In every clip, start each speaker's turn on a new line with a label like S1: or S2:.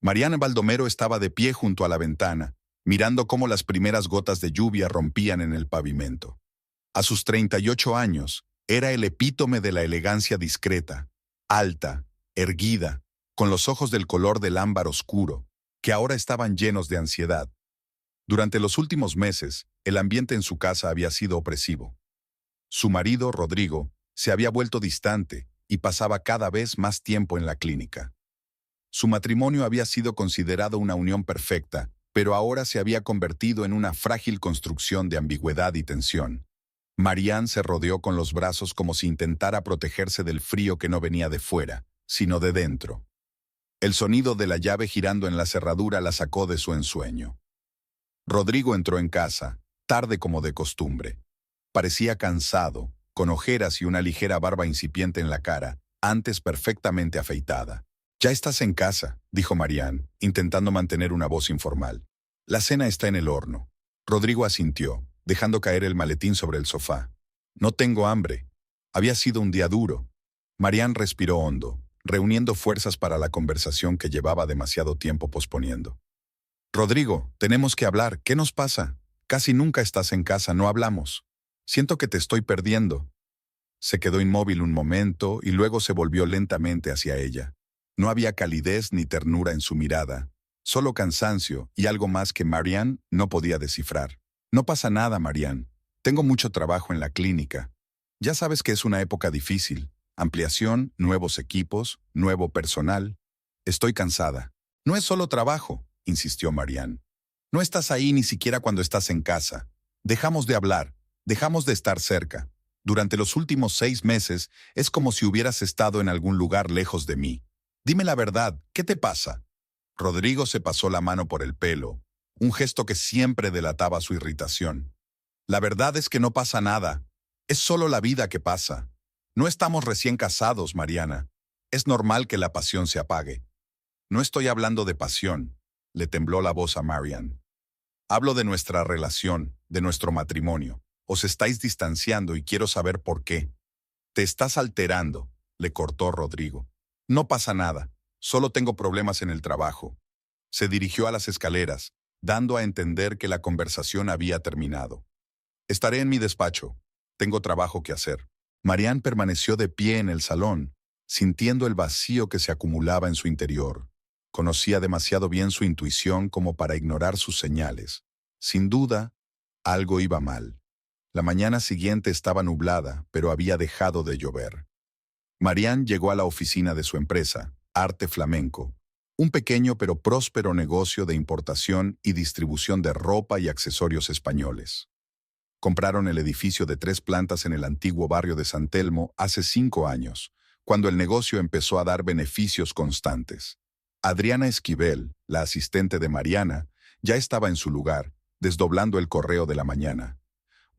S1: Mariana Baldomero estaba de pie junto a la ventana, mirando cómo las primeras gotas de lluvia rompían en el pavimento. A sus 38 años, era el epítome de la elegancia discreta, alta, erguida, con los ojos del color del ámbar oscuro, que ahora estaban llenos de ansiedad. Durante los últimos meses, el ambiente en su casa había sido opresivo. Su marido, Rodrigo, se había vuelto distante y pasaba cada vez más tiempo en la clínica. Su matrimonio había sido considerado una unión perfecta, pero ahora se había convertido en una frágil construcción de ambigüedad y tensión. Marianne se rodeó con los brazos como si intentara protegerse del frío que no venía de fuera, sino de dentro. El sonido de la llave girando en la cerradura la sacó de su ensueño. Rodrigo entró en casa, tarde como de costumbre. Parecía cansado, con ojeras y una ligera barba incipiente en la cara, antes perfectamente afeitada. «Ya estás en casa», dijo Marianne, intentando mantener una voz informal. «La cena está en el horno». Rodrigo asintió, dejando caer el maletín sobre el sofá. «No tengo hambre. Había sido un día duro». Marianne respiró hondo, reuniendo fuerzas para la conversación que llevaba demasiado tiempo posponiendo. «Rodrigo, tenemos que hablar. ¿Qué nos pasa? Casi nunca estás en casa, no hablamos. Siento que te estoy perdiendo». Se quedó inmóvil un momento y luego se volvió lentamente hacia ella. No había calidez ni ternura en su mirada, solo cansancio y algo más que Marianne no podía descifrar. «No pasa nada, Marianne. Tengo mucho trabajo en la clínica. Ya sabes que es una época difícil. Ampliación, nuevos equipos, nuevo personal. Estoy cansada». «No es solo trabajo», insistió Marianne. «No estás ahí ni siquiera cuando estás en casa. Dejamos de hablar, dejamos de estar cerca. Durante los últimos 6 meses es como si hubieras estado en algún lugar lejos de mí. Dime la verdad, ¿qué te pasa?» Rodrigo se pasó la mano por el pelo, un gesto que siempre delataba su irritación. «La verdad es que no pasa nada. Es solo la vida que pasa. No estamos recién casados, Mariana. Es normal que la pasión se apague». «No estoy hablando de pasión», le tembló la voz a Marianne. «Hablo de nuestra relación, de nuestro matrimonio. Os estáis distanciando y quiero saber por qué». «Te estás alterando», le cortó Rodrigo. «No pasa nada. Solo tengo problemas en el trabajo». Se dirigió a las escaleras, dando a entender que la conversación había terminado. «Estaré en mi despacho. Tengo trabajo que hacer». Marianne permaneció de pie en el salón, sintiendo el vacío que se acumulaba en su interior. Conocía demasiado bien su intuición como para ignorar sus señales. Sin duda, algo iba mal. La mañana siguiente estaba nublada, pero había dejado de llover. Marianne llegó a la oficina de su empresa, Arte Flamenco, un pequeño pero próspero negocio de importación y distribución de ropa y accesorios españoles. Compraron el edificio de 3 plantas en el antiguo barrio de San Telmo hace 5 años, cuando el negocio empezó a dar beneficios constantes. Adriana Esquivel, la asistente de Mariana, ya estaba en su lugar, desdoblando el correo de la mañana.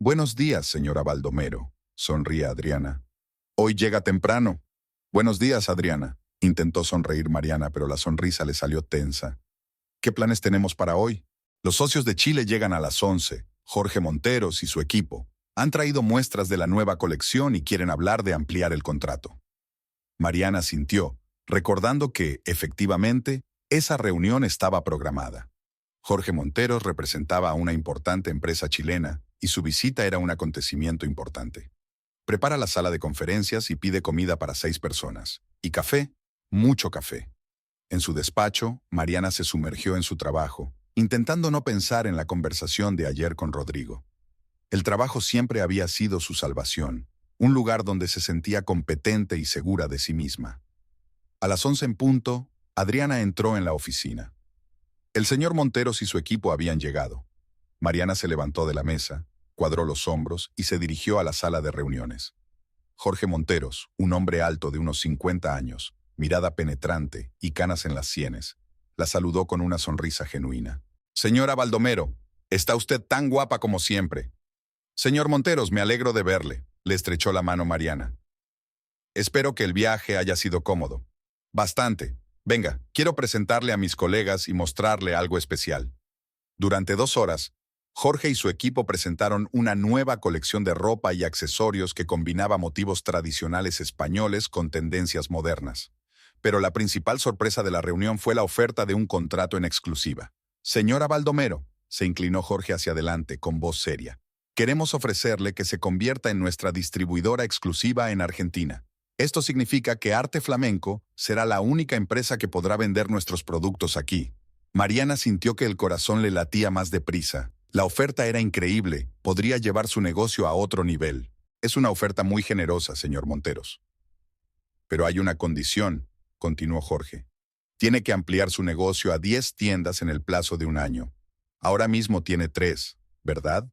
S1: «Buenos días, señora Baldomero», sonría Adriana. «Hoy llega temprano». «Buenos días, Adriana», intentó sonreír Mariana, pero la sonrisa le salió tensa. «¿Qué planes tenemos para hoy?» «Los socios de Chile llegan a las 11. Jorge Monteros y su equipo han traído muestras de la nueva colección y quieren hablar de ampliar el contrato». Mariana sintió, recordando que, efectivamente, esa reunión estaba programada. Jorge Monteros representaba a una importante empresa chilena y su visita era un acontecimiento importante. Prepara la sala de conferencias y pide comida para 6 personas. Y café, mucho café. En su despacho, Mariana se sumergió en su trabajo, intentando no pensar en la conversación de ayer con Rodrigo. El trabajo siempre había sido su salvación, un lugar donde se sentía competente y segura de sí misma. A las 11 en punto, Adriana entró en la oficina. El señor Monteros y su equipo habían llegado. Mariana se levantó de la mesa, cuadró los hombros y se dirigió a la sala de reuniones. Jorge Monteros, un hombre alto de unos 50 años, mirada penetrante y canas en las sienes, la saludó con una sonrisa genuina. «Señora Baldomero, está usted tan guapa como siempre». «Señor Monteros, me alegro de verle», le estrechó la mano Mariana. «Espero que el viaje haya sido cómodo». «Bastante. Venga, quiero presentarle a mis colegas y mostrarle algo especial». Durante 2 horas, Jorge y su equipo presentaron una nueva colección de ropa y accesorios que combinaba motivos tradicionales españoles con tendencias modernas. pero la principal sorpresa de la reunión fue la oferta de un contrato en exclusiva. Señora Baldomero, se inclinó Jorge hacia adelante con voz seria. Queremos ofrecerle que se convierta en nuestra distribuidora exclusiva en Argentina. Esto significa que Arte Flamenco será la única empresa que podrá vender nuestros productos aquí. Mariana sintió que el corazón le latía más deprisa. La oferta era increíble, podría llevar su negocio a otro nivel. Es una oferta muy generosa, señor Monteros. Pero hay una condición, continuó Jorge. Tiene que ampliar su negocio a 10 tiendas en el plazo de un año. Ahora mismo tiene 3, ¿verdad?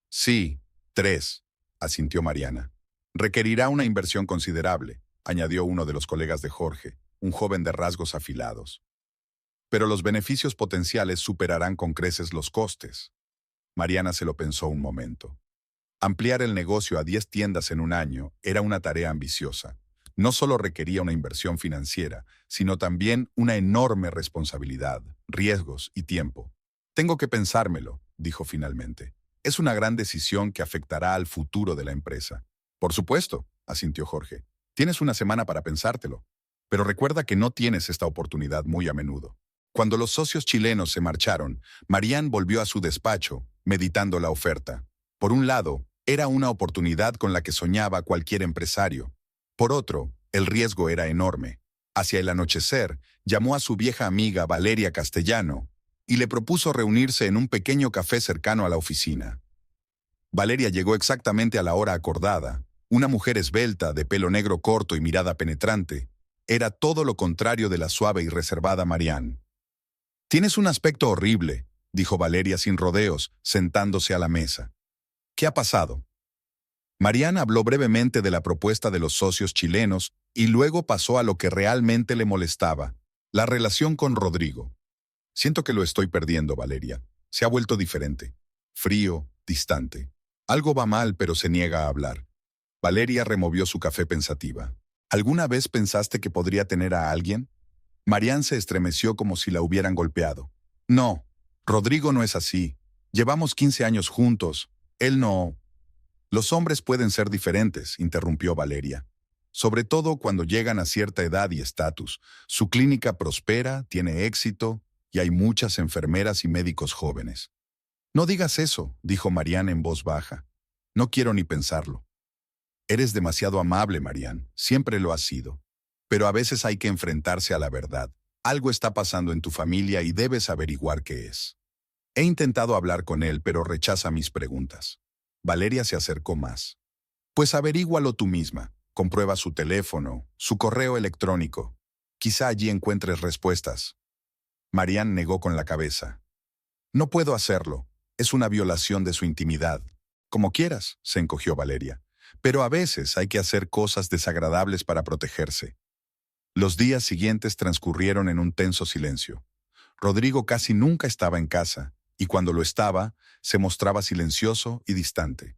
S1: Sí, 3, asintió Mariana. Requerirá una inversión considerable, añadió uno de los colegas de Jorge, un joven de rasgos afilados. Pero los beneficios potenciales superarán con creces los costes. Mariana se lo pensó un momento. Ampliar el negocio a 10 tiendas en un año era una tarea ambiciosa. No solo requería una inversión financiera, sino también una enorme responsabilidad, riesgos y tiempo. Tengo que pensármelo, dijo finalmente. Es una gran decisión que afectará al futuro de la empresa. Por supuesto, asintió Jorge. Tienes una semana para pensártelo. Pero recuerda que no tienes esta oportunidad muy a menudo. Cuando los socios chilenos se marcharon, Marianne volvió a su despacho, meditando la oferta. Por un lado, era una oportunidad con la que soñaba cualquier empresario. Por otro, el riesgo era enorme. Hacia el anochecer, llamó a su vieja amiga Valeria Castellano y le propuso reunirse en un pequeño café cercano a la oficina. Valeria llegó exactamente a la hora acordada. Una mujer esbelta, de pelo negro corto y mirada penetrante. Era todo lo contrario de la suave y reservada Marianne. «Tienes un aspecto horrible», dijo Valeria sin rodeos, sentándose a la mesa. «¿Qué ha pasado?» Marianne habló brevemente de la propuesta de los socios chilenos y luego pasó a lo que realmente le molestaba, la relación con Rodrigo. «Siento que lo estoy perdiendo, Valeria. Se ha vuelto diferente. Frío, distante. Algo va mal, pero se niega a hablar». Valeria removió su café pensativa. «¿Alguna vez pensaste que podría tener a alguien?» Marianne se estremeció como si la hubieran golpeado. «No, Rodrigo no es así. Llevamos 15 años juntos. Él no...» «Los hombres pueden ser diferentes», interrumpió Valeria. «Sobre todo cuando llegan a cierta edad y estatus. Su clínica prospera, tiene éxito, y hay muchas enfermeras y médicos jóvenes». «No digas eso», dijo Marianne en voz baja. «No quiero ni pensarlo». «Eres demasiado amable, Marianne. Siempre lo has sido. Pero a veces hay que enfrentarse a la verdad. Algo está pasando en tu familia y debes averiguar qué es». «He intentado hablar con él, pero rechaza mis preguntas». Valeria se acercó más. «Pues averígualo tú misma. Comprueba su teléfono, su correo electrónico. Quizá allí encuentres respuestas». Marianne negó con la cabeza. «No puedo hacerlo. Es una violación de su intimidad». «Como quieras», se encogió Valeria. «Pero a veces hay que hacer cosas desagradables para protegerse». Los días siguientes transcurrieron en un tenso silencio. Rodrigo casi nunca estaba en casa, y cuando lo estaba, se mostraba silencioso y distante.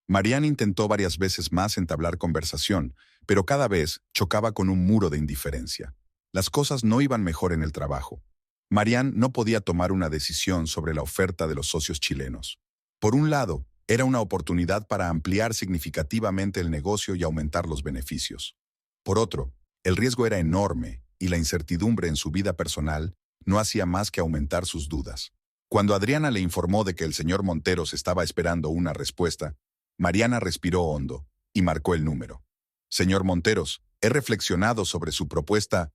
S1: Marianne intentó varias veces más entablar conversación, pero cada vez chocaba con un muro de indiferencia. Las cosas no iban mejor en el trabajo. Marianne no podía tomar una decisión sobre la oferta de los socios chilenos. Por un lado, era una oportunidad para ampliar significativamente el negocio y aumentar los beneficios. Por otro, el riesgo era enorme y la incertidumbre en su vida personal no hacía más que aumentar sus dudas. Cuando Adriana le informó de que el señor Monteros estaba esperando una respuesta, Mariana respiró hondo y marcó el número. «Señor Monteros, he reflexionado sobre su propuesta».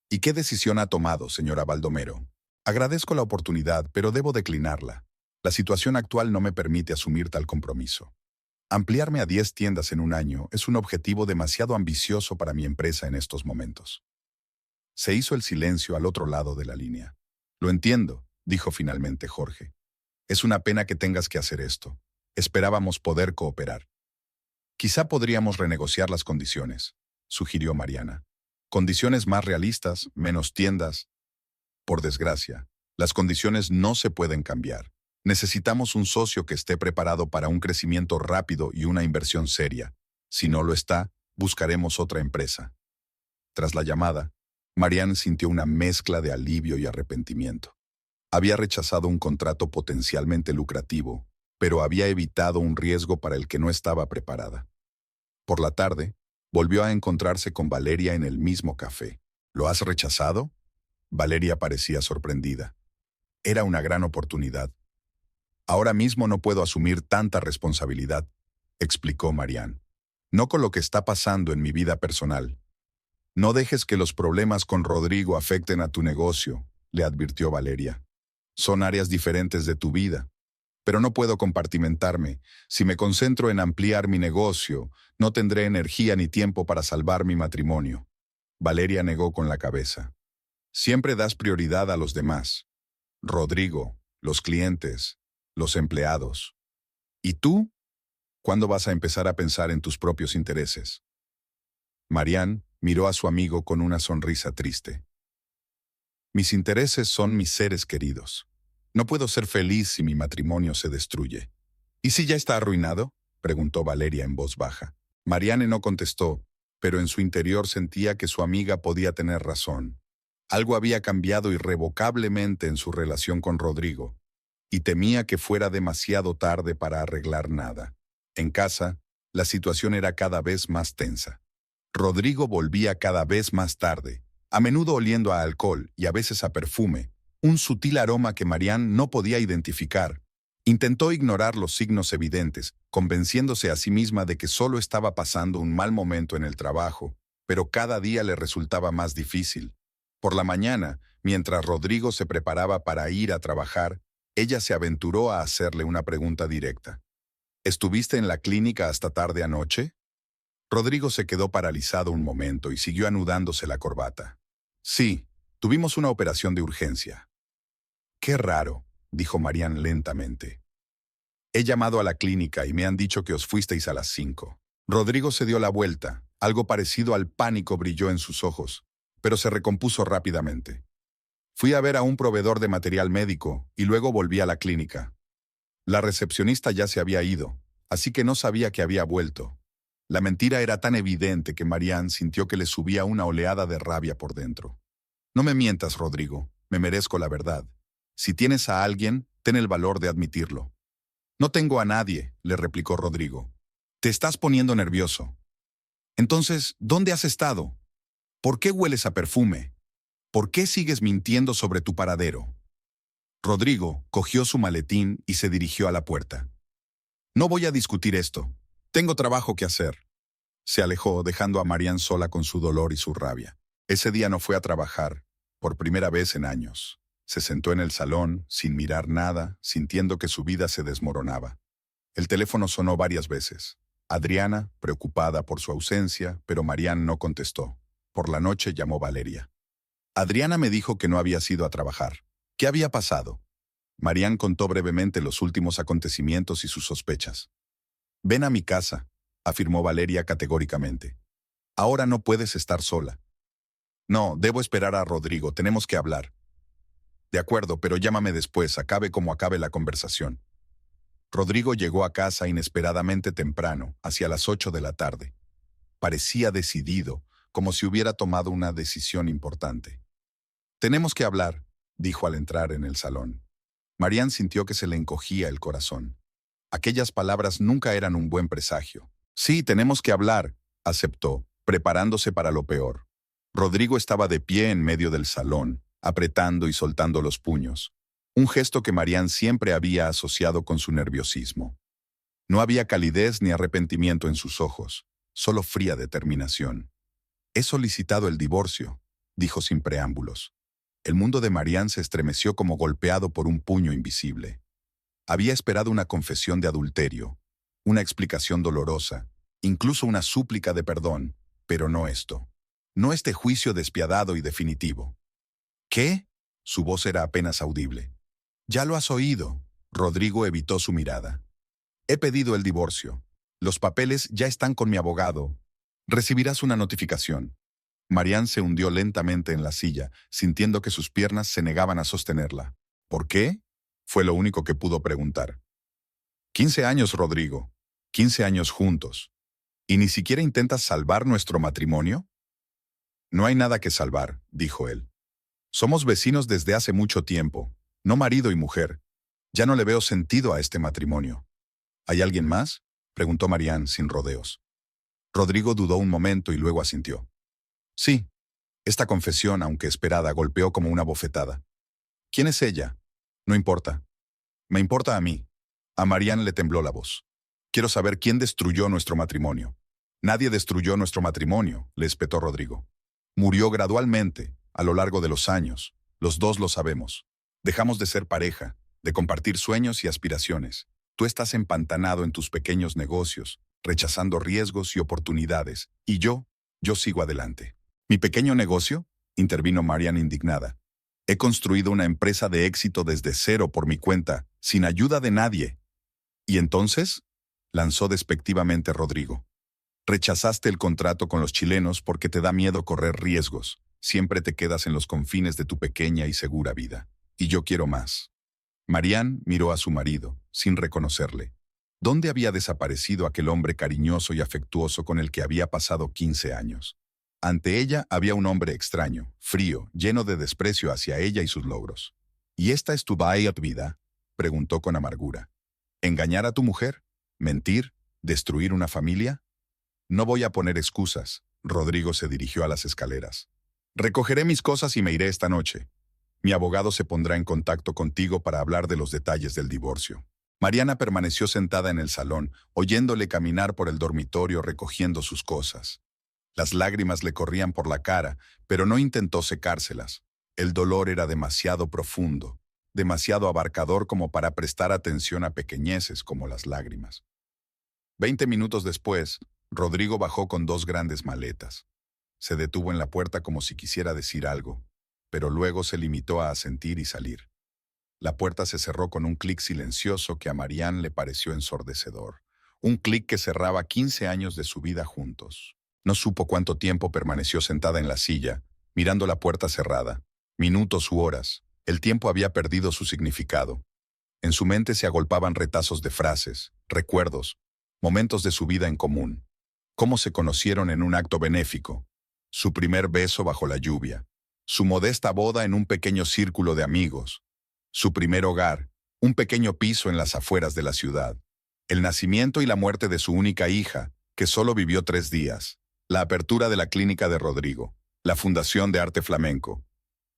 S1: «¿Y qué decisión ha tomado, señora Baldomero?» «Agradezco la oportunidad, pero debo declinarla. La situación actual no me permite asumir tal compromiso. Ampliarme a 10 tiendas en un año es un objetivo demasiado ambicioso para mi empresa en estos momentos». Se hizo el silencio al otro lado de la línea. «Lo entiendo», dijo finalmente Jorge. «Es una pena que tengas que hacer esto. Esperábamos poder cooperar». «Quizá podríamos renegociar las condiciones», sugirió Mariana. «Condiciones más realistas, menos tiendas». «Por desgracia, las condiciones no se pueden cambiar. Necesitamos un socio que esté preparado para un crecimiento rápido y una inversión seria. Si no lo está, buscaremos otra empresa». Tras la llamada, Marianne sintió una mezcla de alivio y arrepentimiento. Había rechazado un contrato potencialmente lucrativo, pero había evitado un riesgo para el que no estaba preparada. Por la tarde, volvió a encontrarse con Valeria en el mismo café. ¿Lo has rechazado? Valeria parecía sorprendida. Era una gran oportunidad. Ahora mismo no puedo asumir tanta responsabilidad, explicó Marianne. No con lo que está pasando en mi vida personal. No dejes que los problemas con Rodrigo afecten a tu negocio, le advirtió Valeria. Son áreas diferentes de tu vida. Pero no puedo compartimentarme. Si me concentro en ampliar mi negocio, no tendré energía ni tiempo para salvar mi matrimonio. Valeria negó con la cabeza. Siempre das prioridad a los demás. Rodrigo, los clientes, los empleados. ¿Y tú? ¿Cuándo vas a empezar a pensar en tus propios intereses? Marianne miró a su amigo con una sonrisa triste. Mis intereses son mis seres queridos. No puedo ser feliz si mi matrimonio se destruye. ¿Y si ya está arruinado?, preguntó Valeria en voz baja. Marianne no contestó, pero en su interior sentía que su amiga podía tener razón. Algo había cambiado irrevocablemente en su relación con Rodrigo, y temía que fuera demasiado tarde para arreglar nada. En casa, la situación era cada vez más tensa. Rodrigo volvía cada vez más tarde, a menudo oliendo a alcohol y a veces a perfume, un sutil aroma que Marianne no podía identificar. Intentó ignorar los signos evidentes, convenciéndose a sí misma de que solo estaba pasando un mal momento en el trabajo, pero cada día le resultaba más difícil. Por la mañana, mientras Rodrigo se preparaba para ir a trabajar, ella se aventuró a hacerle una pregunta directa. ¿Estuviste en la clínica hasta tarde anoche? Rodrigo se quedó paralizado un momento y siguió anudándose la corbata. Sí, tuvimos una operación de urgencia. Qué raro, dijo Marianne lentamente. He llamado a la clínica y me han dicho que os fuisteis a las 5. Rodrigo se dio la vuelta. Algo parecido al pánico brilló en sus ojos, pero se recompuso rápidamente. Fui a ver a un proveedor de material médico y luego volví a la clínica. La recepcionista ya se había ido, así que no sabía que había vuelto. La mentira era tan evidente que Marianne sintió que le subía una oleada de rabia por dentro. No me mientas, Rodrigo, me merezco la verdad. Si tienes a alguien, ten el valor de admitirlo. No tengo a nadie, le replicó Rodrigo. Te estás poniendo nervioso. Entonces, ¿dónde has estado? ¿Por qué hueles a perfume? ¿Por qué sigues mintiendo sobre tu paradero? Rodrigo cogió su maletín y se dirigió a la puerta. No voy a discutir esto. Tengo trabajo que hacer. Se alejó, dejando a Marianne sola con su dolor y su rabia. Ese día no fue a trabajar, por primera vez en años. Se sentó en el salón, sin mirar nada, sintiendo que su vida se desmoronaba. El teléfono sonó varias veces. Adriana, preocupada por su ausencia, pero Marianne no contestó. Por la noche llamó Valeria. Adriana me dijo que no había ido a trabajar. ¿Qué había pasado? Marianne contó brevemente los últimos acontecimientos y sus sospechas. Ven a mi casa, afirmó Valeria categóricamente. Ahora no puedes estar sola. No, debo esperar a Rodrigo, tenemos que hablar. De acuerdo, pero llámame después, acabe como acabe la conversación. Rodrigo llegó a casa inesperadamente temprano, hacia las 8 de la tarde. Parecía decidido, como si hubiera tomado una decisión importante. Tenemos que hablar, dijo al entrar en el salón. Marianne sintió que se le encogía el corazón. Aquellas palabras nunca eran un buen presagio. Sí, tenemos que hablar, aceptó, preparándose para lo peor. Rodrigo estaba de pie en medio del salón, apretando y soltando los puños. Un gesto que Marianne siempre había asociado con su nerviosismo. No había calidez ni arrepentimiento en sus ojos, solo fría determinación. He solicitado el divorcio, dijo sin preámbulos. El mundo de Marianne se estremeció como golpeado por un puño invisible. Había esperado una confesión de adulterio, una explicación dolorosa, incluso una súplica de perdón, pero no esto. No este juicio despiadado y definitivo. ¿Qué? Su voz era apenas audible. Ya lo has oído. Rodrigo evitó su mirada. He pedido el divorcio. Los papeles ya están con mi abogado. Recibirás una notificación. Marianne se hundió lentamente en la silla, sintiendo que sus piernas se negaban a sostenerla. ¿Por qué? Fue lo único que pudo preguntar. 15 años, Rodrigo. 15 años juntos. ¿Y ni siquiera intentas salvar nuestro matrimonio? No hay nada que salvar, dijo él. Somos vecinos desde hace mucho tiempo, no marido y mujer. Ya no le veo sentido a este matrimonio. ¿Hay alguien más?, preguntó Marianne sin rodeos. Rodrigo dudó un momento y luego asintió. Sí, Esta confesión, aunque esperada, golpeó como una bofetada. ¿Quién es ella? No importa. Me importa a mí. A Marianne le tembló la voz. Quiero saber quién destruyó nuestro matrimonio. Nadie destruyó nuestro matrimonio, le espetó Rodrigo. Murió gradualmente, a lo largo de los años. Los dos lo sabemos. Dejamos de ser pareja, de compartir sueños y aspiraciones. Tú estás empantanado en tus pequeños negocios, rechazando riesgos y oportunidades, y yo sigo adelante. ¿Mi pequeño negocio?, intervino Marianne indignada. He construido una empresa de éxito desde cero por mi cuenta, sin ayuda de nadie. ¿Y entonces?, lanzó despectivamente Rodrigo. Rechazaste el contrato con los chilenos porque te da miedo correr riesgos. Siempre te quedas en los confines de tu pequeña y segura vida. Y yo quiero más. Marianne miró a su marido, sin reconocerle. ¿Dónde había desaparecido aquel hombre cariñoso y afectuoso con el que había pasado 15 años? Ante ella había un hombre extraño, frío, lleno de desprecio hacia ella y sus logros. ¿Y esta es tu vida?, preguntó con amargura. ¿Engañar a tu mujer? ¿Mentir? ¿Destruir una familia? No voy a poner excusas. Rodrigo se dirigió a las escaleras. Recogeré mis cosas y me iré esta noche. Mi abogado se pondrá en contacto contigo para hablar de los detalles del divorcio. Mariana permaneció sentada en el salón, oyéndole caminar por el dormitorio recogiendo sus cosas. Las lágrimas le corrían por la cara, pero no intentó secárselas. El dolor era demasiado profundo, demasiado abarcador como para prestar atención a pequeñeces como las lágrimas. 20 minutos después, Rodrigo bajó con 2 grandes maletas. Se detuvo en la puerta como si quisiera decir algo, pero luego se limitó a asentir y salir. La puerta se cerró con un clic silencioso que a Marianne le pareció ensordecedor. Un clic que cerraba 15 años de su vida juntos. No supo cuánto tiempo permaneció sentada en la silla, mirando la puerta cerrada. Minutos u horas. El tiempo había perdido su significado. En su mente se agolpaban retazos de frases, recuerdos, momentos de su vida en común. Cómo se conocieron en un acto benéfico. Su primer beso bajo la lluvia. Su modesta boda en un pequeño círculo de amigos. Su primer hogar, un pequeño piso en las afueras de la ciudad. El nacimiento y la muerte de su única hija, que solo vivió 3 días. La apertura de la clínica de Rodrigo. La fundación de arte flamenco.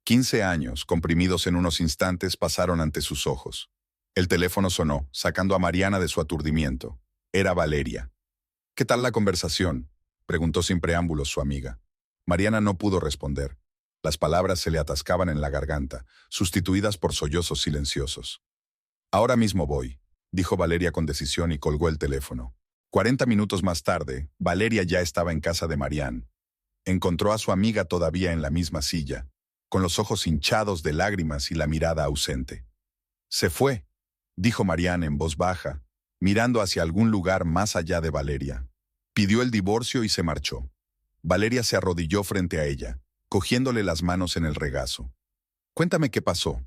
S1: 15 años, comprimidos en unos instantes, pasaron ante sus ojos. El teléfono sonó, sacando a Mariana de su aturdimiento. Era Valeria. ¿Qué tal la conversación?, preguntó sin preámbulos su amiga. Mariana no pudo responder. Las palabras se le atascaban en la garganta, sustituidas por sollozos silenciosos. Ahora mismo voy, dijo Valeria con decisión y colgó el teléfono. 40 minutos más tarde, Valeria ya estaba en casa de Marianne. Encontró a su amiga todavía en la misma silla, con los ojos hinchados de lágrimas y la mirada ausente. Se fue, dijo Marianne en voz baja, mirando hacia algún lugar más allá de Valeria. Pidió el divorcio y se marchó. Valeria se arrodilló frente a ella, cogiéndole las manos en el regazo. Cuéntame qué pasó.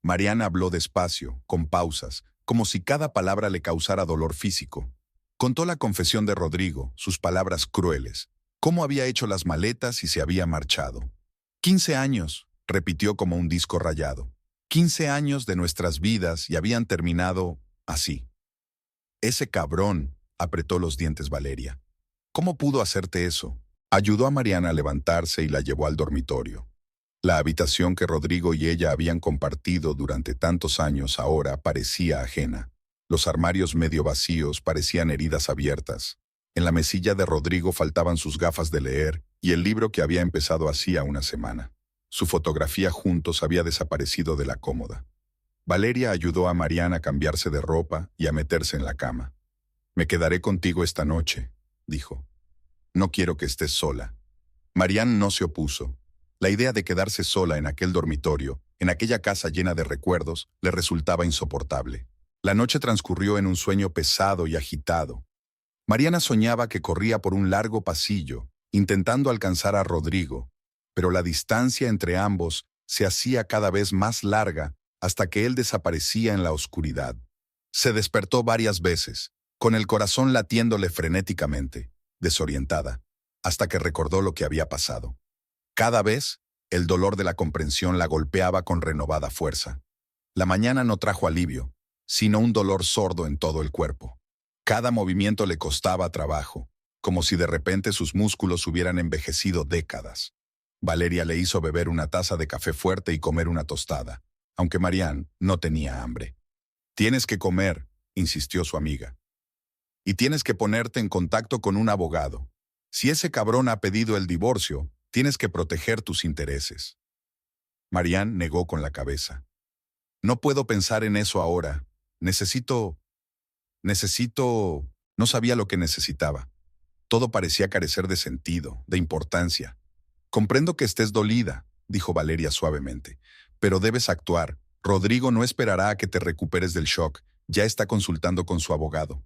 S1: Marianne habló despacio, con pausas, como si cada palabra le causara dolor físico. Contó la confesión de Rodrigo, sus palabras crueles, cómo había hecho las maletas y se había marchado. 15 años, repitió como un disco rayado. 15 años de nuestras vidas y habían terminado así. Ese cabrón, apretó los dientes Valeria. ¿Cómo pudo hacerte eso? Ayudó a Mariana a levantarse y la llevó al dormitorio. La habitación que Rodrigo y ella habían compartido durante tantos años ahora parecía ajena. Los armarios medio vacíos parecían heridas abiertas. En la mesilla de Rodrigo faltaban sus gafas de leer y el libro que había empezado hacía una semana. Su fotografía juntos había desaparecido de la cómoda. Valeria ayudó a Mariana a cambiarse de ropa y a meterse en la cama. «Me quedaré contigo esta noche», dijo. «No quiero que estés sola». Marianne no se opuso. La idea de quedarse sola en aquel dormitorio, en aquella casa llena de recuerdos, le resultaba insoportable. La noche transcurrió en un sueño pesado y agitado. Mariana soñaba que corría por un largo pasillo, intentando alcanzar a Rodrigo, pero la distancia entre ambos se hacía cada vez más larga hasta que él desaparecía en la oscuridad. Se despertó varias veces, con el corazón latiéndole frenéticamente, desorientada, hasta que recordó lo que había pasado. Cada vez, el dolor de la comprensión la golpeaba con renovada fuerza. La mañana no trajo alivio, sino un dolor sordo en todo el cuerpo. Cada movimiento le costaba trabajo, como si de repente sus músculos hubieran envejecido décadas. Valeria le hizo beber una taza de café fuerte y comer una tostada, aunque Marianne no tenía hambre. Tienes que comer, insistió su amiga. Y tienes que ponerte en contacto con un abogado. Si ese cabrón ha pedido el divorcio, tienes que proteger tus intereses. Marianne negó con la cabeza. No puedo pensar en eso ahora. Necesito... No sabía lo que necesitaba. Todo parecía carecer de sentido, de importancia. Comprendo que estés dolida, dijo Valeria suavemente, pero debes actuar. Rodrigo no esperará a que te recuperes del shock. Ya está consultando con su abogado.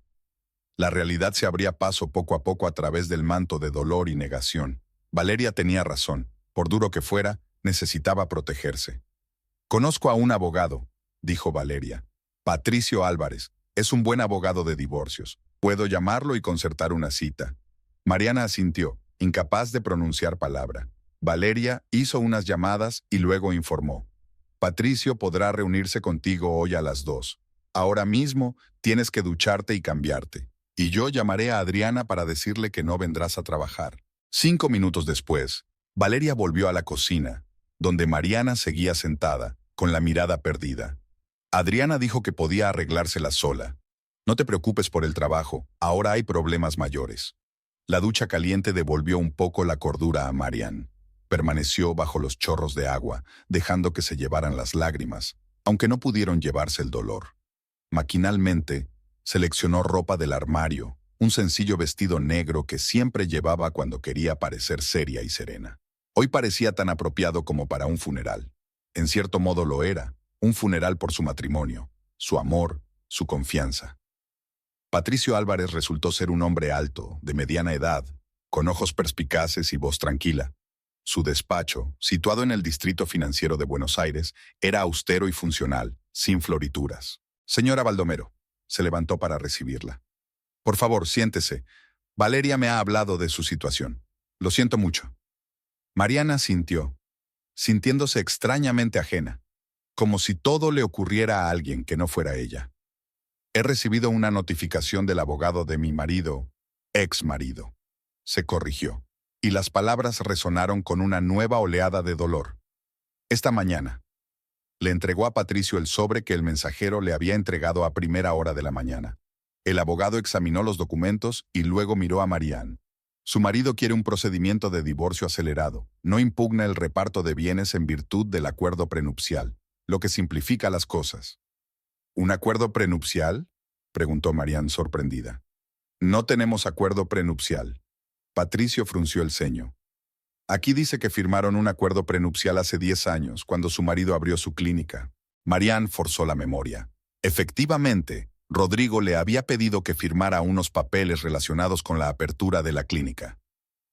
S1: La realidad se abría paso poco a poco a través del manto de dolor y negación. Valeria tenía razón. Por duro que fuera, necesitaba protegerse. Conozco a un abogado, dijo Valeria. Patricio Álvarez. Es un buen abogado de divorcios. Puedo llamarlo y concertar una cita. Mariana asintió, incapaz de pronunciar palabra. Valeria hizo unas llamadas y luego informó. Patricio podrá reunirse contigo hoy a las 2. Ahora mismo tienes que ducharte y cambiarte. Y yo llamaré a Adriana para decirle que no vendrás a trabajar. 5 minutos después, Valeria volvió a la cocina, donde Mariana seguía sentada, con la mirada perdida. Adriana dijo que podía arreglársela sola. No te preocupes por el trabajo, ahora hay problemas mayores. La ducha caliente devolvió un poco la cordura a Marianne. Permaneció bajo los chorros de agua, dejando que se llevaran las lágrimas, aunque no pudieron llevarse el dolor. Maquinalmente, seleccionó ropa del armario, un sencillo vestido negro que siempre llevaba cuando quería parecer seria y serena. Hoy parecía tan apropiado como para un funeral. En cierto modo lo era, un funeral por su matrimonio, su amor, su confianza. Patricio Álvarez resultó ser un hombre alto, de mediana edad, con ojos perspicaces y voz tranquila. Su despacho, situado en el Distrito Financiero de Buenos Aires, era austero y funcional, sin florituras. Señora Baldomero, se levantó para recibirla. Por favor, siéntese. Valeria me ha hablado de su situación. Lo siento mucho. Mariana sintió, sintiéndose extrañamente ajena, como si todo le ocurriera a alguien que no fuera ella. He recibido una notificación del abogado de mi marido, ex marido. Se corrigió, y las palabras resonaron con una nueva oleada de dolor. Esta mañana. Le entregó a Patricio el sobre que el mensajero le había entregado a primera hora de la mañana. El abogado examinó los documentos y luego miró a Marianne. Su marido quiere un procedimiento de divorcio acelerado. No impugna el reparto de bienes en virtud del acuerdo prenupcial, lo que simplifica las cosas. ¿Un acuerdo prenupcial?, preguntó Marianne sorprendida. No tenemos acuerdo prenupcial. Patricio frunció el ceño. Aquí dice que firmaron un acuerdo prenupcial hace 10 años, cuando su marido abrió su clínica. Marianne forzó la memoria. Efectivamente, Rodrigo le había pedido que firmara unos papeles relacionados con la apertura de la clínica.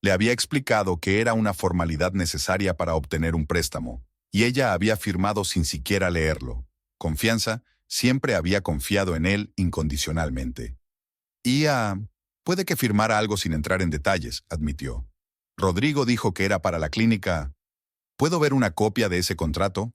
S1: Le había explicado que era una formalidad necesaria para obtener un préstamo, y ella había firmado sin siquiera leerlo. Confianza, siempre había confiado en él incondicionalmente. Puede que firmara algo sin entrar en detalles, admitió. Rodrigo dijo que era para la clínica. ¿Puedo ver una copia de ese contrato?,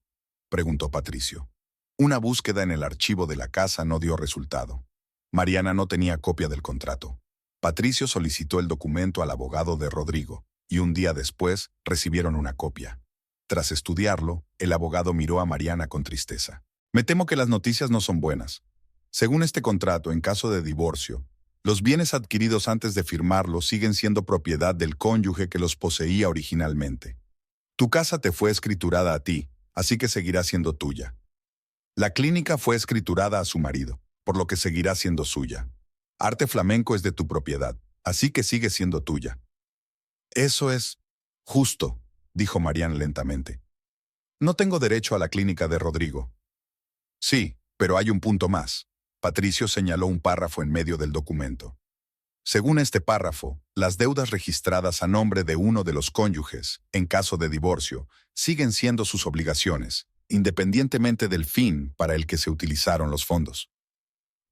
S1: preguntó Patricio. Una búsqueda en el archivo de la casa no dio resultado. Mariana no tenía copia del contrato. Patricio solicitó el documento al abogado de Rodrigo, y un día después recibieron una copia. Tras estudiarlo, el abogado miró a Mariana con tristeza. Me temo que las noticias no son buenas. Según este contrato, en caso de divorcio, los bienes adquiridos antes de firmarlo siguen siendo propiedad del cónyuge que los poseía originalmente. Tu casa te fue escriturada a ti, así que seguirá siendo tuya. La clínica fue escriturada a su marido, por lo que seguirá siendo suya. Arte Flamenco es de tu propiedad, así que sigue siendo tuya. Eso es justo, dijo Marianne lentamente. No tengo derecho a la clínica de Rodrigo. Sí, pero hay un punto más. Patricio señaló un párrafo en medio del documento. Según este párrafo, las deudas registradas a nombre de uno de los cónyuges, en caso de divorcio, siguen siendo sus obligaciones, independientemente del fin para el que se utilizaron los fondos.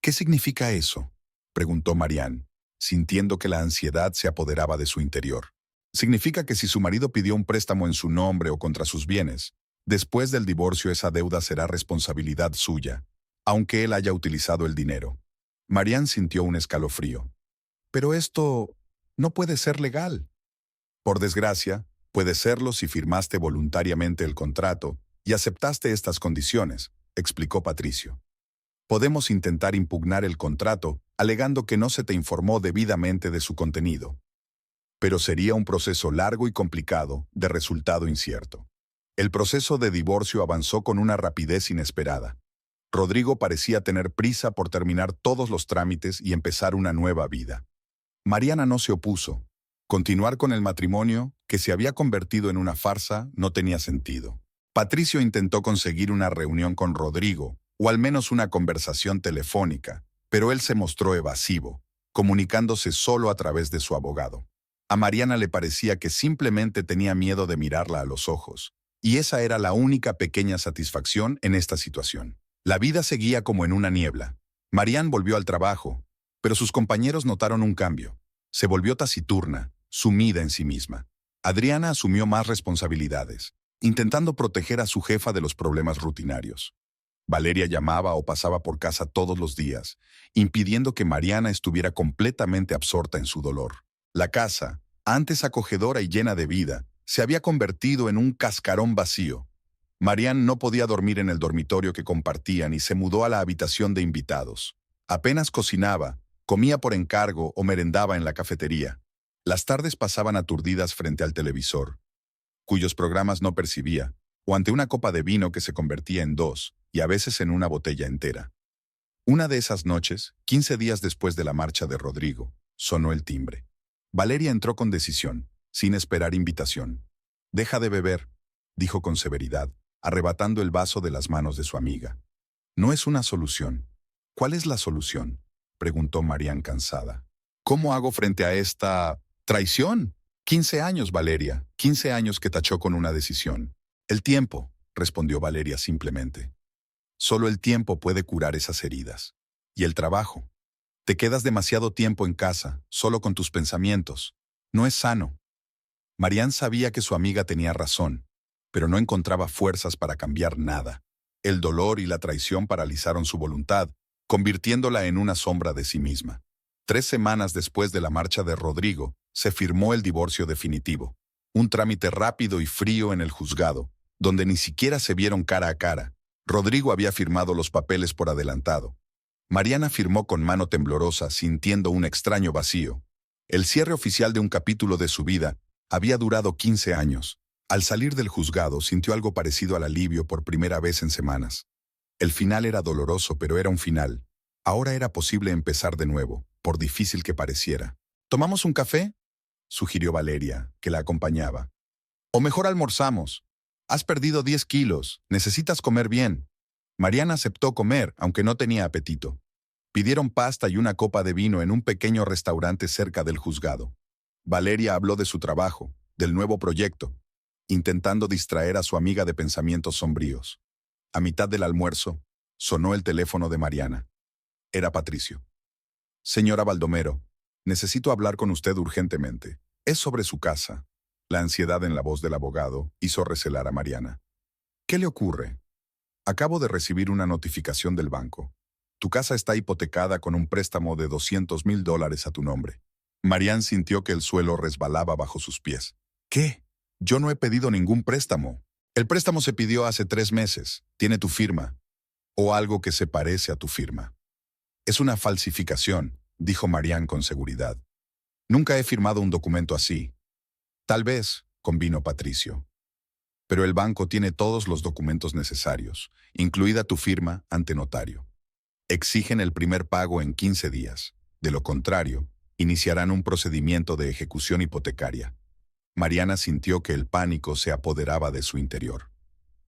S1: ¿Qué significa eso?, preguntó Marianne, sintiendo que la ansiedad se apoderaba de su interior. Significa que si su marido pidió un préstamo en su nombre o contra sus bienes, después del divorcio esa deuda será responsabilidad suya, aunque él haya utilizado el dinero. Marianne sintió un escalofrío. Pero esto no puede ser legal. Por desgracia, Puede serlo si firmaste voluntariamente el contrato y aceptaste estas condiciones, explicó Patricio. Podemos intentar impugnar el contrato alegando que no se te informó debidamente de su contenido. Pero sería un proceso largo y complicado, de resultado incierto. El proceso de divorcio avanzó con una rapidez inesperada. Rodrigo parecía tener prisa por terminar todos los trámites y empezar una nueva vida. Mariana no se opuso. Continuar con el matrimonio, que se había convertido en una farsa, no tenía sentido. Patricio intentó conseguir una reunión con Rodrigo, o al menos una conversación telefónica, pero él se mostró evasivo, comunicándose solo a través de su abogado. A Mariana le parecía que simplemente tenía miedo de mirarla a los ojos, y esa era la única pequeña satisfacción en esta situación. La vida seguía como en una niebla. Marian volvió al trabajo, pero sus compañeros notaron un cambio. Se volvió taciturna, sumida en sí misma. Adriana asumió más responsabilidades, intentando proteger a su jefa de los problemas rutinarios. Valeria llamaba o pasaba por casa todos los días, impidiendo que Mariana estuviera completamente absorta en su dolor. La casa, antes acogedora y llena de vida, se había convertido en un cascarón vacío. Marian no podía dormir en el dormitorio que compartían y se mudó a la habitación de invitados. Apenas cocinaba, comía por encargo o merendaba en la cafetería. Las tardes pasaban aturdidas frente al televisor, cuyos programas no percibía, o ante una copa de vino que se convertía en dos, y a veces en una botella entera. Una de esas noches, 15 días después de la marcha de Rodrigo, sonó el timbre. Valeria entró con decisión, sin esperar invitación. «Deja de beber», dijo con severidad, arrebatando el vaso de las manos de su amiga. «No es una solución». «¿Cuál es la solución?», preguntó Marian cansada. «¿Cómo hago frente a esta traición? 15 años, Valeria, 15 años que tachó con una decisión». «El tiempo», respondió Valeria simplemente. «Solo el tiempo puede curar esas heridas. Y el trabajo. Te quedas demasiado tiempo en casa, solo con tus pensamientos. No es sano». Marian sabía que su amiga tenía razón, pero no encontraba fuerzas para cambiar nada. El dolor y la traición paralizaron su voluntad, convirtiéndola en una sombra de sí misma. 3 semanas después de la marcha de Rodrigo, se firmó el divorcio definitivo. Un trámite rápido y frío en el juzgado, donde ni siquiera se vieron cara a cara. Rodrigo había firmado los papeles por adelantado. Mariana firmó con mano temblorosa, sintiendo un extraño vacío. El cierre oficial de un capítulo de su vida había durado 15 años. Al salir del juzgado, sintió algo parecido al alivio por primera vez en semanas. El final era doloroso, pero era un final. Ahora era posible empezar de nuevo, por difícil que pareciera. «¿Tomamos un café?», sugirió Valeria, que la acompañaba. «O mejor almorzamos. Has perdido 10 kilos, necesitas comer bien». Mariana aceptó comer, aunque no tenía apetito. Pidieron pasta y una copa de vino en un pequeño restaurante cerca del juzgado. Valeria habló de su trabajo, del nuevo proyecto, intentando distraer a su amiga de pensamientos sombríos. A mitad del almuerzo, sonó el teléfono de Mariana. Era Patricio. «Señora Baldomero, necesito hablar con usted urgentemente. Es sobre su casa». La ansiedad en la voz del abogado hizo recelar a Mariana. «¿Qué le ocurre?». «Acabo de recibir una notificación del banco. Tu casa está hipotecada con un préstamo de $200,000 a tu nombre». Marian sintió que el suelo resbalaba bajo sus pies. «¿Qué? Yo no he pedido ningún préstamo. El préstamo se pidió hace 3 meses. Tiene tu firma. O algo que se parece a tu firma». «Es una falsificación», dijo Marian con seguridad. «Nunca he firmado un documento así». «Tal vez», convino Patricio. «Pero el banco tiene todos los documentos necesarios, incluida tu firma ante notario. Exigen el primer pago en 15 días. De lo contrario, iniciarán un procedimiento de ejecución hipotecaria». Mariana sintió que el pánico se apoderaba de su interior.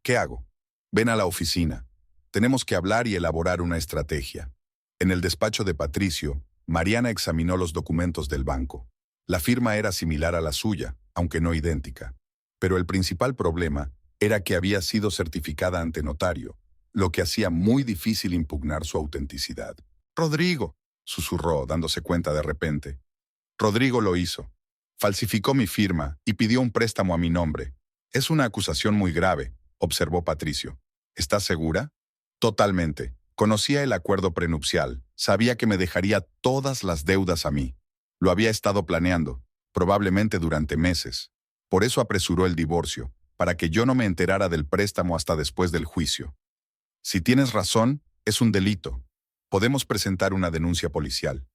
S1: «¿Qué hago?». «Ven a la oficina. Tenemos que hablar y elaborar una estrategia». En el despacho de Patricio, Mariana examinó los documentos del banco. La firma era similar a la suya, aunque no idéntica. Pero el principal problema era que había sido certificada ante notario, lo que hacía muy difícil impugnar su autenticidad. «Rodrigo», susurró, dándose cuenta de repente. «Rodrigo lo hizo. Falsificó mi firma y pidió un préstamo a mi nombre. Es una acusación muy grave», observó Patricio. «¿Estás segura?». «Totalmente. Conocía el acuerdo prenupcial. Sabía que me dejaría todas las deudas a mí. Lo había estado planeando, probablemente durante meses. Por eso apresuró el divorcio, para que yo no me enterara del préstamo hasta después del juicio. Si tienes razón, es un delito. Podemos presentar una denuncia policial.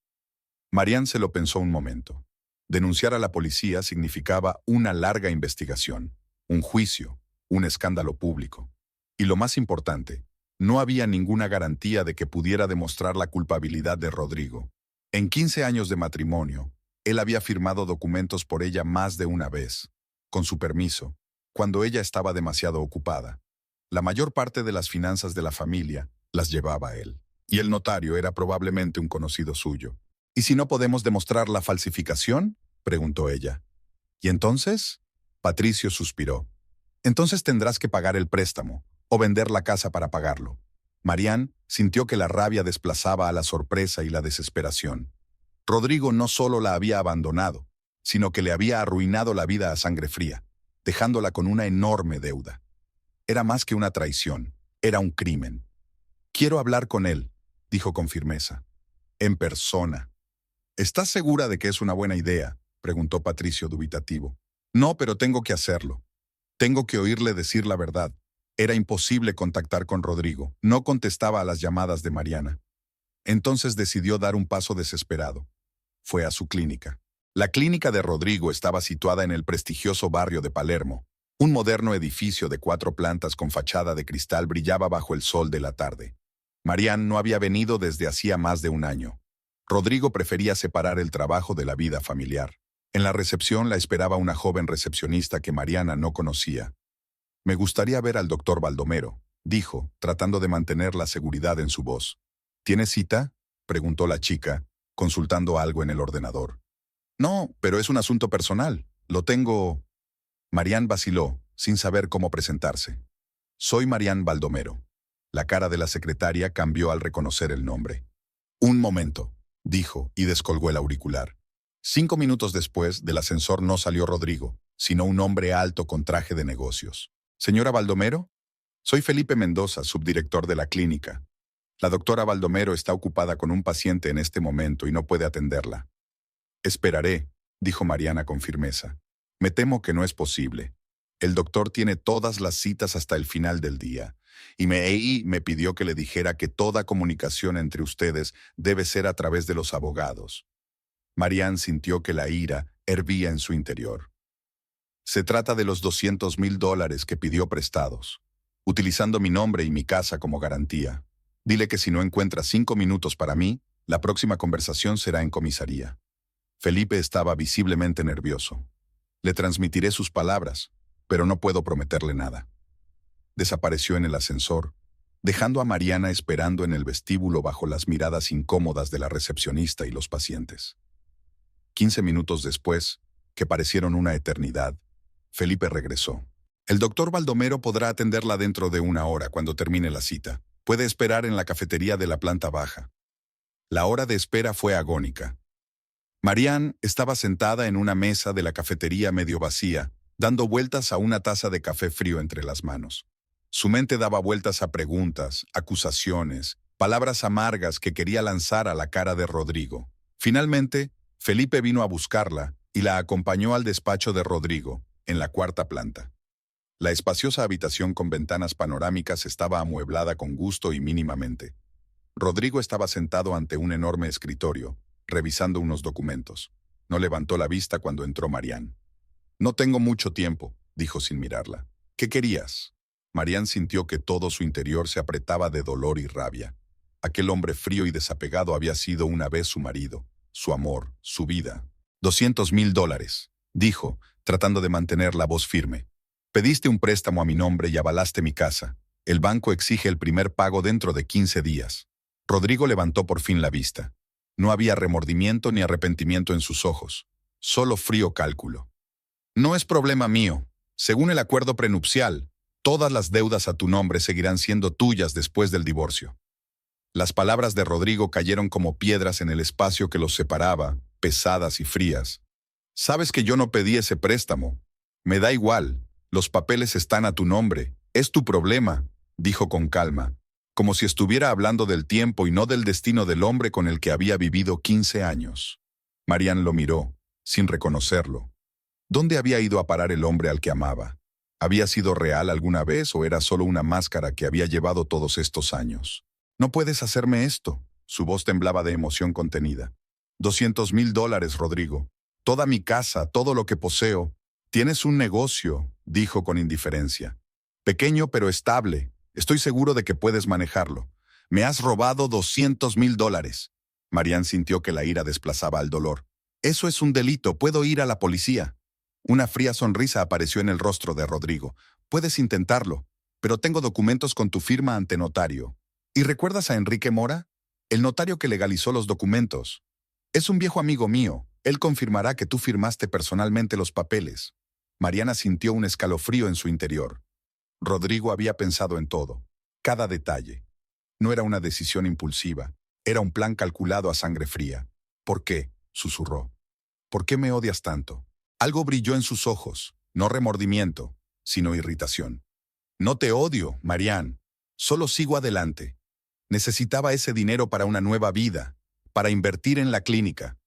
S1: Marianne se lo pensó un momento. Denunciar a la policía significaba una larga investigación, un juicio, un escándalo público. Y lo más importante, no había ninguna garantía de que pudiera demostrar la culpabilidad de Rodrigo. En 15 años de matrimonio, él había firmado documentos por ella más de una vez, con su permiso, cuando ella estaba demasiado ocupada. La mayor parte de las finanzas de la familia las llevaba él, y el notario era probablemente un conocido suyo. ¿Y si no podemos demostrar la falsificación?, preguntó ella. ¿Y entonces? Patricio suspiró. Entonces tendrás que pagar el préstamo, o vender la casa para pagarlo. Marianne sintió que la rabia desplazaba a la sorpresa y la desesperación. Rodrigo no solo la había abandonado, sino que le había arruinado la vida a sangre fría, dejándola con una enorme deuda. Era más que una traición, era un crimen. Quiero hablar con él, dijo con firmeza. En persona. ¿Estás segura de que es una buena idea?, preguntó Patricio dubitativo. No, pero tengo que hacerlo. Tengo que oírle decir la verdad. Era imposible contactar con Rodrigo. No contestaba a las llamadas de Mariana. Entonces decidió dar un paso desesperado. Fue a su clínica. La clínica de Rodrigo estaba situada en el prestigioso barrio de Palermo. Un moderno edificio de 4 plantas con fachada de cristal brillaba bajo el sol de la tarde. Marianne no había venido desde hacía más de un año. Rodrigo prefería separar el trabajo de la vida familiar. En la recepción la esperaba una joven recepcionista que Mariana no conocía. Me gustaría ver al doctor Baldomero, dijo, tratando de mantener la seguridad en su voz. ¿Tienes cita?, preguntó la chica, consultando algo en el ordenador. No, pero es un asunto personal. Lo tengo... Marianne vaciló, sin saber cómo presentarse. Soy Marianne Baldomero. La cara de la secretaria cambió al reconocer el nombre. Un momento, dijo, y descolgó el auricular. 5 minutos después, del ascensor no salió Rodrigo, sino un hombre alto con traje de negocios. ¿Señora Baldomero? Soy Felipe Mendoza, subdirector de la clínica. La doctora Baldomero está ocupada con un paciente en este momento y no puede atenderla. Esperaré, dijo Mariana con firmeza. Me temo que no es posible. El doctor tiene todas las citas hasta el final del día, y me pidió que le dijera que toda comunicación entre ustedes debe ser a través de los abogados. Marianne sintió que la ira hervía en su interior. Se trata de los $200,000 que pidió prestados, utilizando mi nombre y mi casa como garantía. Dile que si no encuentra 5 minutos para mí, la próxima conversación será en comisaría. Felipe estaba visiblemente nervioso. Le transmitiré sus palabras, pero no puedo prometerle nada. Desapareció en el ascensor, dejando a Mariana esperando en el vestíbulo bajo las miradas incómodas de la recepcionista y los pacientes. 15 minutos después, que parecieron una eternidad, Felipe regresó. El doctor Baldomero podrá atenderla dentro de 1 hora cuando termine la cita. Puede esperar en la cafetería de la planta baja. La hora de espera fue agónica. Marianne estaba sentada en una mesa de la cafetería medio vacía, dando vueltas a una taza de café frío entre las manos. Su mente daba vueltas a preguntas, acusaciones, palabras amargas que quería lanzar a la cara de Rodrigo. Finalmente, Felipe vino a buscarla y la acompañó al despacho de Rodrigo, en la 4ª planta. La espaciosa habitación con ventanas panorámicas estaba amueblada con gusto y mínimamente. Rodrigo estaba sentado ante un enorme escritorio, revisando unos documentos. No levantó la vista cuando entró Marianne. No tengo mucho tiempo, dijo sin mirarla. ¿Qué querías? Marianne sintió que todo su interior se apretaba de dolor y rabia. Aquel hombre frío y desapegado había sido una vez su marido, su amor, su vida. $200,000, dijo, tratando de mantener la voz firme. Pediste un préstamo a mi nombre y avalaste mi casa. El banco exige el primer pago dentro de 15 días. Rodrigo levantó por fin la vista. No había remordimiento ni arrepentimiento en sus ojos, solo frío cálculo. No es problema mío. Según el acuerdo prenupcial, todas las deudas a tu nombre seguirán siendo tuyas después del divorcio. Las palabras de Rodrigo cayeron como piedras en el espacio que los separaba, pesadas y frías. Sabes que yo no pedí ese préstamo. Me da igual. Los papeles están a tu nombre. Es tu problema, dijo con calma, como si estuviera hablando del tiempo y no del destino del hombre con el que había vivido 15 años. Marianne lo miró, sin reconocerlo. ¿Dónde había ido a parar el hombre al que amaba? ¿Había sido real alguna vez o era solo una máscara que había llevado todos estos años? No puedes hacerme esto. Su voz temblaba de emoción contenida. $200,000, Rodrigo. Toda mi casa, todo lo que poseo. Tienes un negocio, dijo con indiferencia. Pequeño pero estable. Estoy seguro de que puedes manejarlo. Me has robado $200,000. Marian sintió que la ira desplazaba al dolor. Eso es un delito, puedo ir a la policía. Una fría sonrisa apareció en el rostro de Rodrigo. Puedes intentarlo, pero tengo documentos con tu firma ante notario. ¿Y recuerdas a Enrique Mora? El notario que legalizó los documentos. Es un viejo amigo mío. Él confirmará que tú firmaste personalmente los papeles. Mariana sintió un escalofrío en su interior. Rodrigo había pensado en todo, cada detalle. No era una decisión impulsiva, era un plan calculado a sangre fría. ¿Por qué?, susurró. ¿Por qué me odias tanto? Algo brilló en sus ojos, no remordimiento, sino irritación. No te odio, Marian. Solo sigo adelante. Necesitaba ese dinero para una nueva vida, para invertir en la clínica.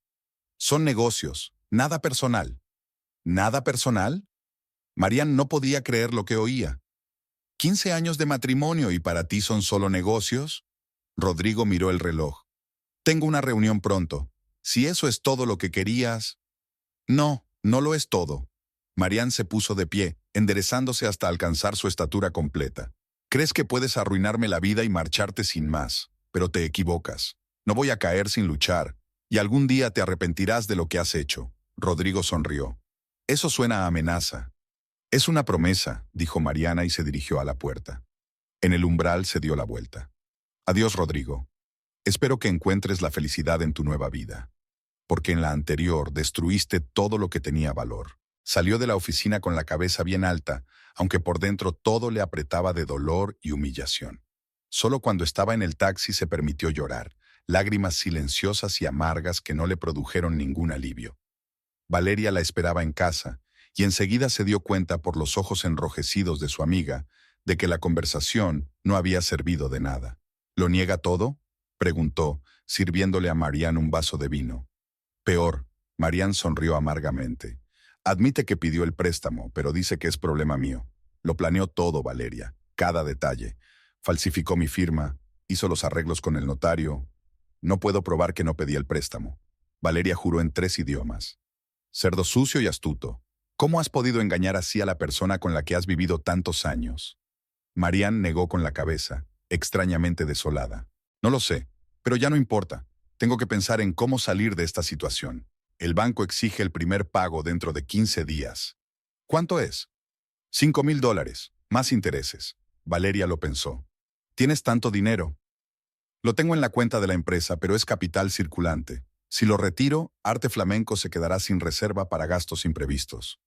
S1: Son negocios, nada personal. ¿Nada personal? Marian no podía creer lo que oía. 15 años de matrimonio y para ti son solo negocios. Rodrigo miró el reloj. Tengo una reunión pronto. Si eso es todo lo que querías... No, no lo es todo. Marian se puso de pie, enderezándose hasta alcanzar su estatura completa. Crees que puedes arruinarme la vida y marcharte sin más, pero te equivocas. No voy a caer sin luchar, y algún día te arrepentirás de lo que has hecho. Rodrigo sonrió. Eso suena a amenaza. Es una promesa, dijo Mariana y se dirigió a la puerta. En el umbral se dio la vuelta. Adiós, Rodrigo. Espero que encuentres la felicidad en tu nueva vida. Porque en la anterior destruiste todo lo que tenía valor. Salió de la oficina con la cabeza bien alta, aunque por dentro todo le apretaba de dolor y humillación. Solo cuando estaba en el taxi se permitió llorar, lágrimas silenciosas y amargas que no le produjeron ningún alivio. Valeria la esperaba en casa, y enseguida se dio cuenta por los ojos enrojecidos de su amiga de que la conversación no había servido de nada. ¿Lo niega todo?, preguntó, sirviéndole a Marian un vaso de vino. Peor, Marian sonrió amargamente. Admite que pidió el préstamo, pero dice que es problema mío. Lo planeó todo, Valeria, cada detalle. Falsificó mi firma, hizo los arreglos con el notario. No puedo probar que no pedí el préstamo. Valeria juró en 3 idiomas. Cerdo sucio y astuto. ¿Cómo has podido engañar así a la persona con la que has vivido tantos años? Marian negó con la cabeza, extrañamente desolada. No lo sé, pero ya no importa. Tengo que pensar en cómo salir de esta situación. El banco exige el primer pago dentro de 15 días. ¿Cuánto es? $5,000, más intereses. Valeria lo pensó. ¿Tienes tanto dinero? Lo tengo en la cuenta de la empresa, pero es capital circulante. Si lo retiro, Arte Flamenco se quedará sin reserva para gastos imprevistos.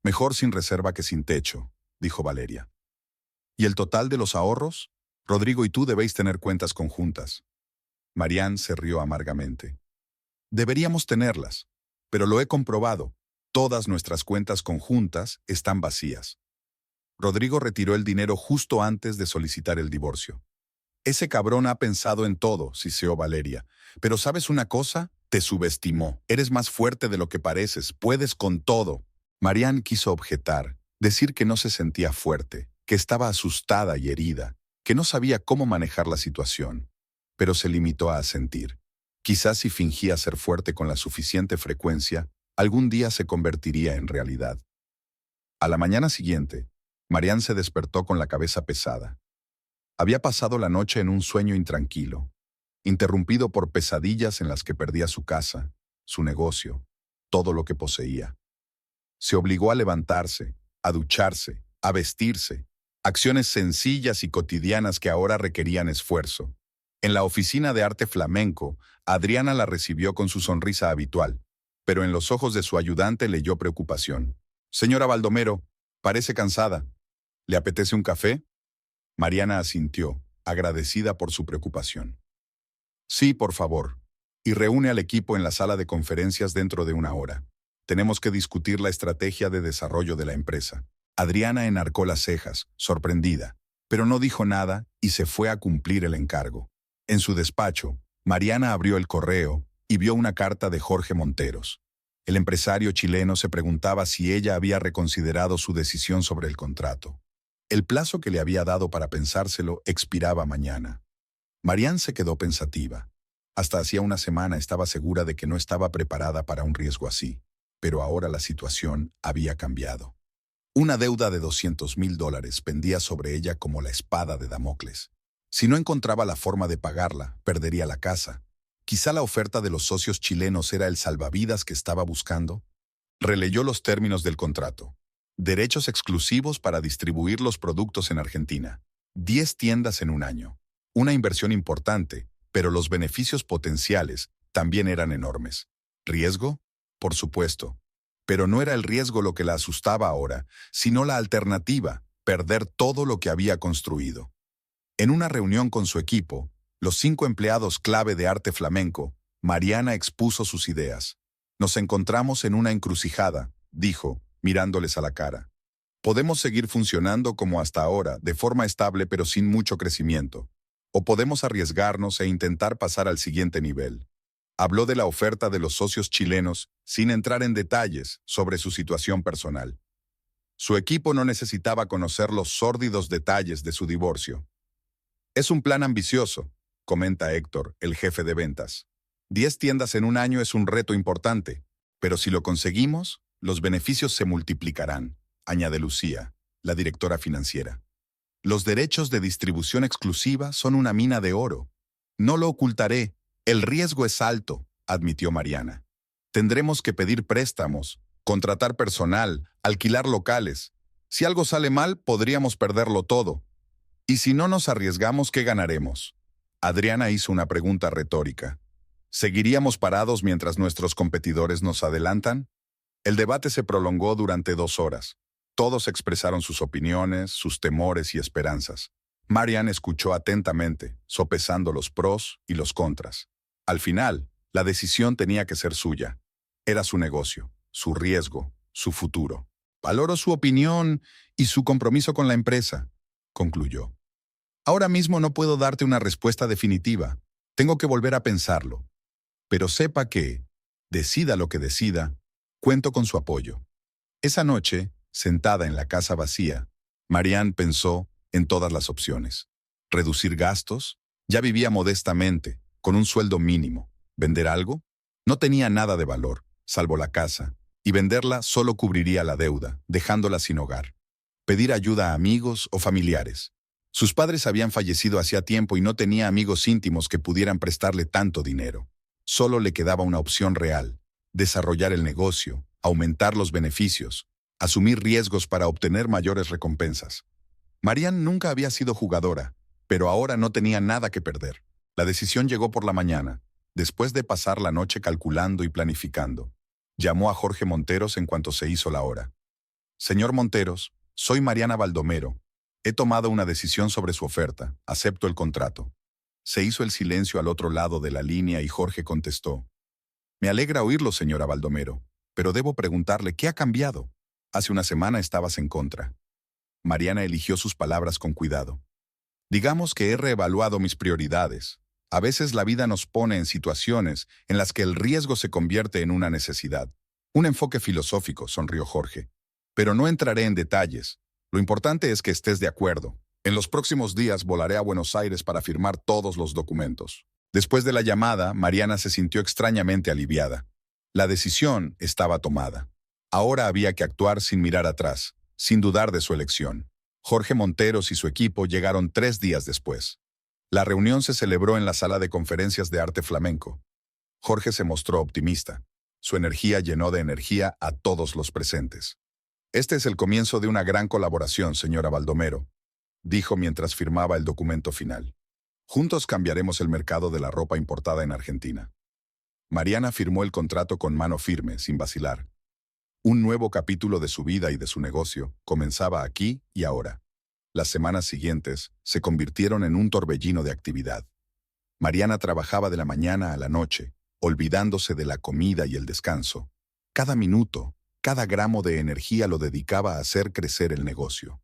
S1: Mejor sin reserva que sin techo, dijo Valeria. ¿Y el total de los ahorros? Rodrigo y tú debéis tener cuentas conjuntas. Marian se rió amargamente. Deberíamos tenerlas, pero lo he comprobado. Todas nuestras cuentas conjuntas están vacías. Rodrigo retiró el dinero justo antes de solicitar el divorcio. Ese cabrón ha pensado en todo, siseó Valeria. Pero ¿sabes una cosa? Te subestimó. Eres más fuerte de lo que pareces, puedes con todo. Marian quiso objetar, decir que no se sentía fuerte, que estaba asustada y herida, que no sabía cómo manejar la situación, pero se limitó a asentir. Quizás si fingía ser fuerte con la suficiente frecuencia, algún día se convertiría en realidad. A la mañana siguiente, Marian se despertó con la cabeza pesada. Había pasado la noche en un sueño intranquilo, interrumpido por pesadillas en las que perdía su casa, su negocio, todo lo que poseía. Se obligó a levantarse, a ducharse, a vestirse, acciones sencillas y cotidianas que ahora requerían esfuerzo. En la oficina de Arte Flamenco, Adriana la recibió con su sonrisa habitual, pero en los ojos de su ayudante leyó preocupación. «Señora Baldomero, parece cansada. ¿Le apetece un café?» Mariana asintió, agradecida por su preocupación. «Sí, por favor. Y reúne al equipo en la sala de conferencias dentro de 1 hora. Tenemos que discutir la estrategia de desarrollo de la empresa». Adriana enarcó las cejas, sorprendida, pero no dijo nada y se fue a cumplir el encargo. En su despacho, Mariana abrió el correo y vio una carta de Jorge Monteros. El empresario chileno se preguntaba si ella había reconsiderado su decisión sobre el contrato. El plazo que le había dado para pensárselo expiraba mañana. Marianne se quedó pensativa. Hasta hacía una semana estaba segura de que no estaba preparada para un riesgo así, pero ahora la situación había cambiado. Una deuda de $200,000 pendía sobre ella como la espada de Damocles. Si no encontraba la forma de pagarla, perdería la casa. Quizá la oferta de los socios chilenos era el salvavidas que estaba buscando. Releyó los términos del contrato. Derechos exclusivos para distribuir los productos en Argentina. 10 tiendas en un año. Una inversión importante, pero los beneficios potenciales también eran enormes. ¿Riesgo? Por supuesto. Pero no era el riesgo lo que la asustaba ahora, sino la alternativa, perder todo lo que había construido. En una reunión con su equipo, los 5 empleados clave de arte flamenco, Mariana expuso sus ideas. Nos encontramos en una encrucijada, dijo, mirándoles a la cara. Podemos seguir funcionando como hasta ahora, de forma estable pero sin mucho crecimiento. O podemos arriesgarnos e intentar pasar al siguiente nivel. Habló de la oferta de los socios chilenos sin entrar en detalles sobre su situación personal. Su equipo no necesitaba conocer los sórdidos detalles de su divorcio. Es un plan ambicioso, comenta Héctor, el jefe de ventas. 10 tiendas en un año es un reto importante, pero si lo conseguimos, los beneficios se multiplicarán, añade Lucía, la directora financiera. Los derechos de distribución exclusiva son una mina de oro. No lo ocultaré, el riesgo es alto, admitió Mariana. Tendremos que pedir préstamos, contratar personal, alquilar locales. Si algo sale mal, podríamos perderlo todo. Y si no nos arriesgamos, ¿qué ganaremos? Adriana hizo una pregunta retórica. ¿Seguiríamos parados mientras nuestros competidores nos adelantan? El debate se prolongó durante 2 horas. Todos expresaron sus opiniones, sus temores y esperanzas. Marianne escuchó atentamente, sopesando los pros y los contras. Al final, la decisión tenía que ser suya. Era su negocio, su riesgo, su futuro. Valoro su opinión y su compromiso con la empresa, concluyó. Ahora mismo no puedo darte una respuesta definitiva. Tengo que volver a pensarlo. Pero sepa que, decida lo que decida, cuento con su apoyo. Esa noche, sentada en la casa vacía, Marianne pensó en todas las opciones. Reducir gastos, ya vivía modestamente, con un sueldo mínimo. ¿Vender algo? No tenía nada de valor, salvo la casa, y venderla solo cubriría la deuda, dejándola sin hogar. Pedir ayuda a amigos o familiares. Sus padres habían fallecido hacía tiempo y no tenía amigos íntimos que pudieran prestarle tanto dinero. Solo le quedaba una opción real: desarrollar el negocio, aumentar los beneficios, asumir riesgos para obtener mayores recompensas. Marianne nunca había sido jugadora, pero ahora no tenía nada que perder. La decisión llegó por la mañana, después de pasar la noche calculando y planificando. Llamó a Jorge Monteros en cuanto se hizo la hora. Señor Monteros, soy Mariana Baldomero. He tomado una decisión sobre su oferta. Acepto el contrato. Se hizo el silencio al otro lado de la línea y Jorge contestó. Me alegra oírlo, señora Baldomero, pero debo preguntarle, ¿qué ha cambiado? Hace una semana estabas en contra. Mariana eligió sus palabras con cuidado. Digamos que he reevaluado mis prioridades. A veces la vida nos pone en situaciones en las que el riesgo se convierte en una necesidad. Un enfoque filosófico, sonrió Jorge. Pero no entraré en detalles. Lo importante es que estés de acuerdo. En los próximos días volaré a Buenos Aires para firmar todos los documentos. Después de la llamada, Mariana se sintió extrañamente aliviada. La decisión estaba tomada. Ahora había que actuar sin mirar atrás, sin dudar de su elección. Jorge Monteros y su equipo llegaron 3 días después. La reunión se celebró en la sala de conferencias de arte flamenco. Jorge se mostró optimista. Su energía llenó de energía a todos los presentes. Este es el comienzo de una gran colaboración, señora Baldomero, dijo mientras firmaba el documento final. Juntos cambiaremos el mercado de la ropa importada en Argentina. Mariana firmó el contrato con mano firme, sin vacilar. Un nuevo capítulo de su vida y de su negocio comenzaba aquí y ahora. Las semanas siguientes se convirtieron en un torbellino de actividad. Mariana trabajaba de la mañana a la noche, olvidándose de la comida y el descanso. Cada minuto, cada gramo de energía lo dedicaba a hacer crecer el negocio.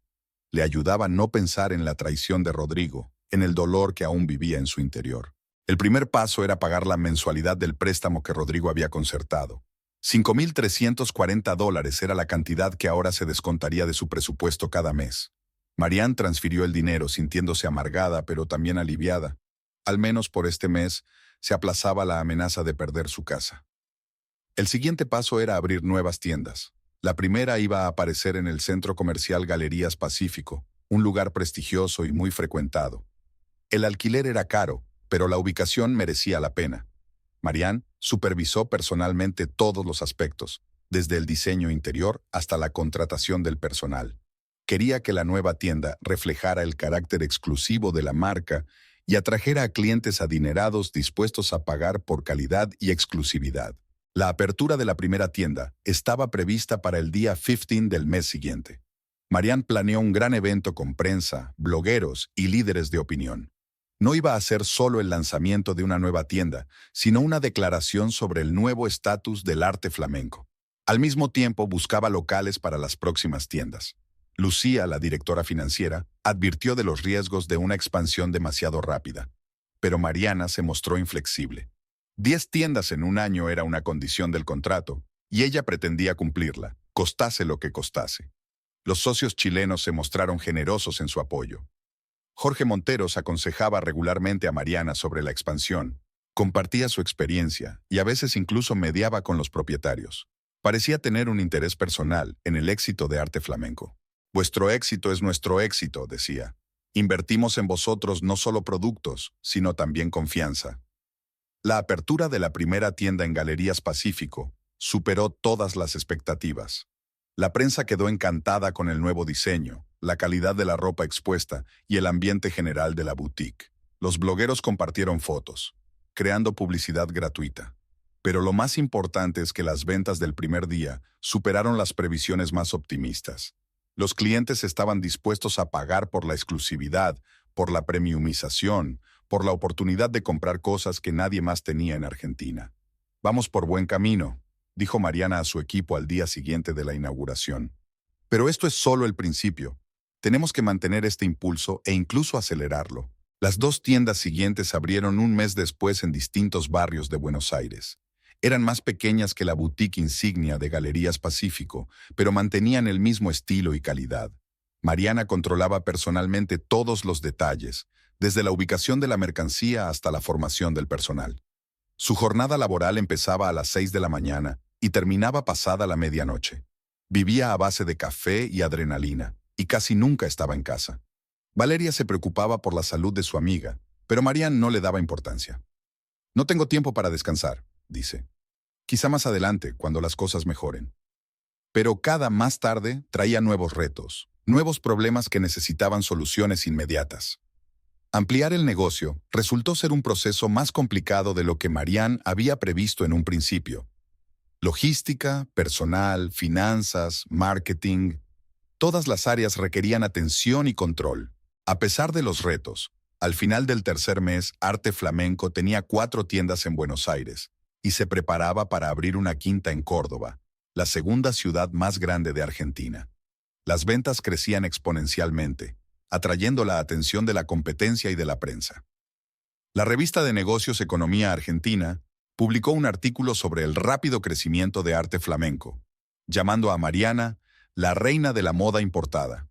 S1: Le ayudaba a no pensar en la traición de Rodrigo, en el dolor que aún vivía en su interior. El primer paso era pagar la mensualidad del préstamo que Rodrigo había concertado. $5,340 era la cantidad que ahora se descontaría de su presupuesto cada mes. Marianne transfirió el dinero sintiéndose amargada pero también aliviada. Al menos por este mes se aplazaba la amenaza de perder su casa. El siguiente paso era abrir nuevas tiendas. La primera iba a aparecer en el centro comercial Galerías Pacífico, un lugar prestigioso y muy frecuentado. El alquiler era caro, pero la ubicación merecía la pena. Marianne supervisó personalmente todos los aspectos, desde el diseño interior hasta la contratación del personal. Quería que la nueva tienda reflejara el carácter exclusivo de la marca y atrajera a clientes adinerados dispuestos a pagar por calidad y exclusividad. La apertura de la primera tienda estaba prevista para el día 15 del mes siguiente. Marianne planeó un gran evento con prensa, blogueros y líderes de opinión. No iba a ser solo el lanzamiento de una nueva tienda, sino una declaración sobre el nuevo estatus del arte flamenco. Al mismo tiempo buscaba locales para las próximas tiendas. Lucía, la directora financiera, advirtió de los riesgos de una expansión demasiado rápida. Pero Mariana se mostró inflexible. 10 tiendas en un año era una condición del contrato, y ella pretendía cumplirla, costase lo que costase. Los socios chilenos se mostraron generosos en su apoyo. Jorge Monteros aconsejaba regularmente a Mariana sobre la expansión, compartía su experiencia y a veces incluso mediaba con los propietarios. Parecía tener un interés personal en el éxito de Arte Flamenco. Vuestro éxito es nuestro éxito, decía. Invertimos en vosotros no solo productos, sino también confianza. La apertura de la primera tienda en Galerías Pacífico superó todas las expectativas. La prensa quedó encantada con el nuevo diseño, la calidad de la ropa expuesta y el ambiente general de la boutique. Los blogueros compartieron fotos, creando publicidad gratuita. Pero lo más importante es que las ventas del primer día superaron las previsiones más optimistas. Los clientes estaban dispuestos a pagar por la exclusividad, por la premiumización, por la oportunidad de comprar cosas que nadie más tenía en Argentina. Vamos por buen camino, dijo Mariana a su equipo al día siguiente de la inauguración. Pero esto es solo el principio. Tenemos que mantener este impulso e incluso acelerarlo. Las 2 tiendas siguientes abrieron un mes después en distintos barrios de Buenos Aires. Eran más pequeñas que la boutique insignia de Galerías Pacífico, pero mantenían el mismo estilo y calidad. Mariana controlaba personalmente todos los detalles, desde la ubicación de la mercancía hasta la formación del personal. Su jornada laboral empezaba a las 6 de la mañana y terminaba pasada la medianoche. Vivía a base de café y adrenalina, y casi nunca estaba en casa. Valeria se preocupaba por la salud de su amiga, pero Marianne no le daba importancia. No tengo tiempo para descansar, dice. Quizá más adelante, cuando las cosas mejoren. Pero cada más tarde traía nuevos retos, nuevos problemas que necesitaban soluciones inmediatas. Ampliar el negocio resultó ser un proceso más complicado de lo que Marianne había previsto en un principio. Logística, personal, finanzas, marketing, todas las áreas requerían atención y control. A pesar de los retos, al final del tercer mes, Arte Flamenco tenía 4 tiendas en Buenos Aires y se preparaba para abrir una quinta en Córdoba, la segunda ciudad más grande de Argentina. Las ventas crecían exponencialmente, atrayendo la atención de la competencia y de la prensa. La revista de negocios Economía Argentina publicó un artículo sobre el rápido crecimiento de Arte Flamenco, llamando a Mariana la reina de la moda importada.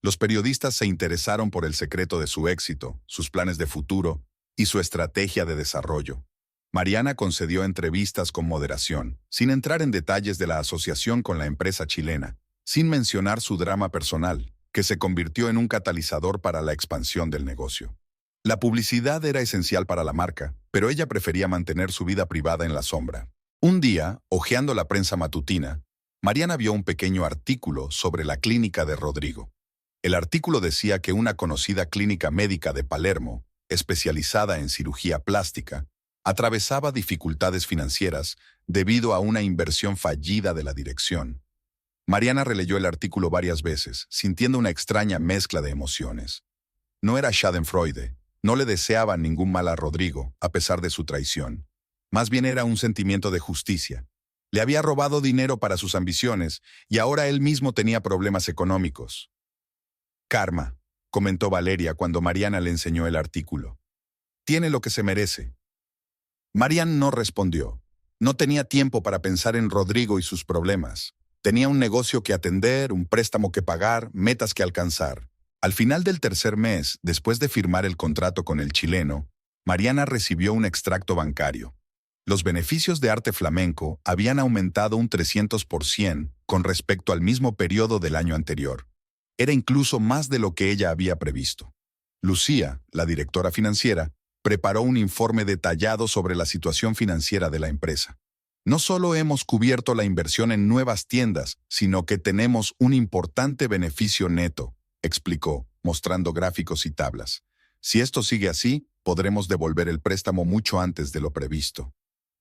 S1: Los periodistas se interesaron por el secreto de su éxito, sus planes de futuro y su estrategia de desarrollo. Mariana concedió entrevistas con moderación, sin entrar en detalles de la asociación con la empresa chilena, sin mencionar su drama personal, que se convirtió en un catalizador para la expansión del negocio. La publicidad era esencial para la marca, pero ella prefería mantener su vida privada en la sombra. Un día, hojeando la prensa matutina, Mariana vio un pequeño artículo sobre la clínica de Rodrigo. El artículo decía que una conocida clínica médica de Palermo, especializada en cirugía plástica, atravesaba dificultades financieras debido a una inversión fallida de la dirección. Mariana releyó el artículo varias veces, sintiendo una extraña mezcla de emociones. No era schadenfreude, no le deseaba ningún mal a Rodrigo, a pesar de su traición. Más bien era un sentimiento de justicia. Le había robado dinero para sus ambiciones y ahora él mismo tenía problemas económicos. Karma, comentó Valeria cuando Mariana le enseñó el artículo. Tiene lo que se merece. Mariana no respondió. No tenía tiempo para pensar en Rodrigo y sus problemas. Tenía un negocio que atender, un préstamo que pagar, metas que alcanzar. Al final del tercer mes, después de firmar el contrato con el chileno, Mariana recibió un extracto bancario. Los beneficios de Arte Flamenco habían aumentado un 300% con respecto al mismo periodo del año anterior. Era incluso más de lo que ella había previsto. Lucía, la directora financiera, preparó un informe detallado sobre la situación financiera de la empresa. No solo hemos cubierto la inversión en nuevas tiendas, sino que tenemos un importante beneficio neto, explicó, mostrando gráficos y tablas. Si esto sigue así, podremos devolver el préstamo mucho antes de lo previsto.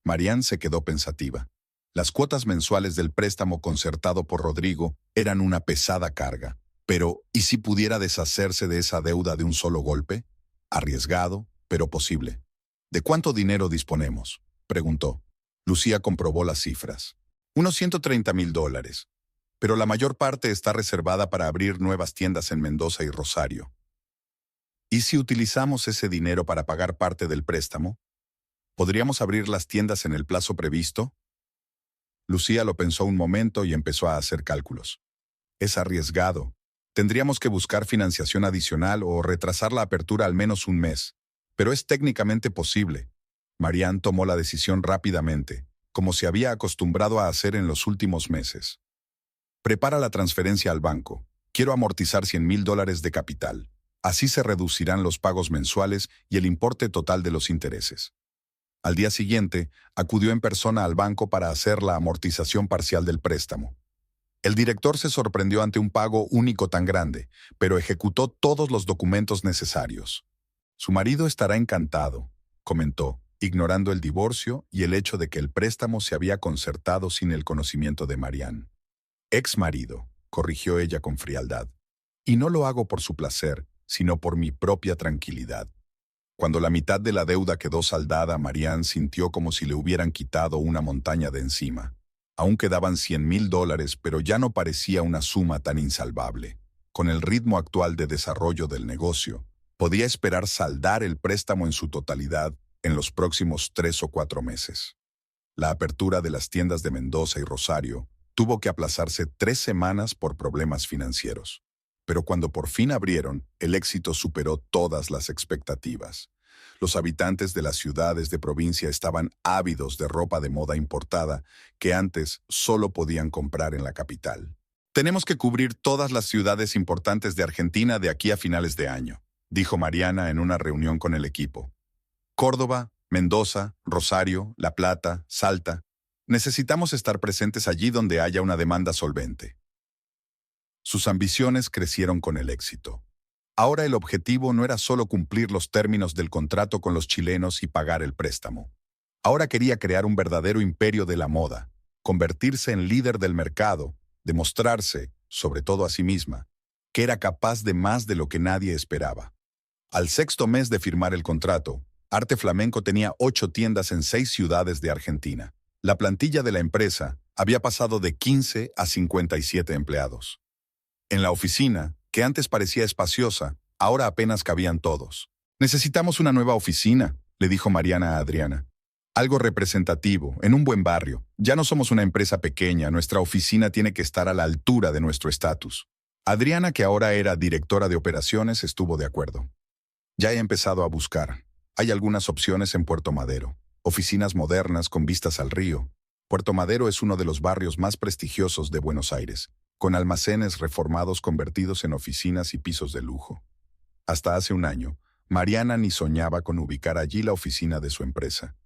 S1: Marianne se quedó pensativa. Las cuotas mensuales del préstamo concertado por Rodrigo eran una pesada carga. Pero, ¿y si pudiera deshacerse de esa deuda de un solo golpe? Arriesgado, pero posible. ¿De cuánto dinero disponemos?, preguntó. Lucía comprobó las cifras. Unos $130,000, pero la mayor parte está reservada para abrir nuevas tiendas en Mendoza y Rosario. ¿Y si utilizamos ese dinero para pagar parte del préstamo? ¿Podríamos abrir las tiendas en el plazo previsto? Lucía lo pensó un momento y empezó a hacer cálculos. Es arriesgado. Tendríamos que buscar financiación adicional o retrasar la apertura al menos un mes. Pero es técnicamente posible. Marianne tomó la decisión rápidamente, como se había acostumbrado a hacer en los últimos meses. Prepara la transferencia al banco. Quiero amortizar $100,000 de capital. Así se reducirán los pagos mensuales y el importe total de los intereses. Al día siguiente, acudió en persona al banco para hacer la amortización parcial del préstamo. El director se sorprendió ante un pago único tan grande, pero ejecutó todos los documentos necesarios. Su marido estará encantado, comentó, ignorando el divorcio y el hecho de que el préstamo se había concertado sin el conocimiento de Marianne. Ex marido, corrigió ella con frialdad. Y no lo hago por su placer, sino por mi propia tranquilidad. Cuando la mitad de la deuda quedó saldada, Marianne sintió como si le hubieran quitado una montaña de encima. Aún quedaban $100,000, pero ya no parecía una suma tan insalvable. Con el ritmo actual de desarrollo del negocio, podía esperar saldar el préstamo en su totalidad en los próximos 3 o 4 meses. La apertura de las tiendas de Mendoza y Rosario tuvo que aplazarse 3 semanas por problemas financieros. Pero cuando por fin abrieron, el éxito superó todas las expectativas. Los habitantes de las ciudades de provincia estaban ávidos de ropa de moda importada que antes solo podían comprar en la capital. Tenemos que cubrir todas las ciudades importantes de Argentina de aquí a finales de año, dijo Mariana en una reunión con el equipo. Córdoba, Mendoza, Rosario, La Plata, Salta. Necesitamos estar presentes allí donde haya una demanda solvente. Sus ambiciones crecieron con el éxito. Ahora el objetivo no era solo cumplir los términos del contrato con los chilenos y pagar el préstamo. Ahora quería crear un verdadero imperio de la moda, convertirse en líder del mercado, demostrarse, sobre todo a sí misma, que era capaz de más de lo que nadie esperaba. Al 6º mes de firmar el contrato, Arte Flamenco tenía 8 tiendas en 6 ciudades de Argentina. La plantilla de la empresa había pasado de 15 a 57 empleados. En la oficina, que antes parecía espaciosa, ahora apenas cabían todos. Necesitamos una nueva oficina, le dijo Mariana a Adriana. Algo representativo, en un buen barrio. Ya no somos una empresa pequeña, nuestra oficina tiene que estar a la altura de nuestro estatus. Adriana, que ahora era directora de operaciones, estuvo de acuerdo. Ya he empezado a buscar. Hay algunas opciones en Puerto Madero. Oficinas modernas con vistas al río. Puerto Madero es uno de los barrios más prestigiosos de Buenos Aires, con almacenes reformados convertidos en oficinas y pisos de lujo. Hasta hace un año, Mariana ni soñaba con ubicar allí la oficina de su empresa.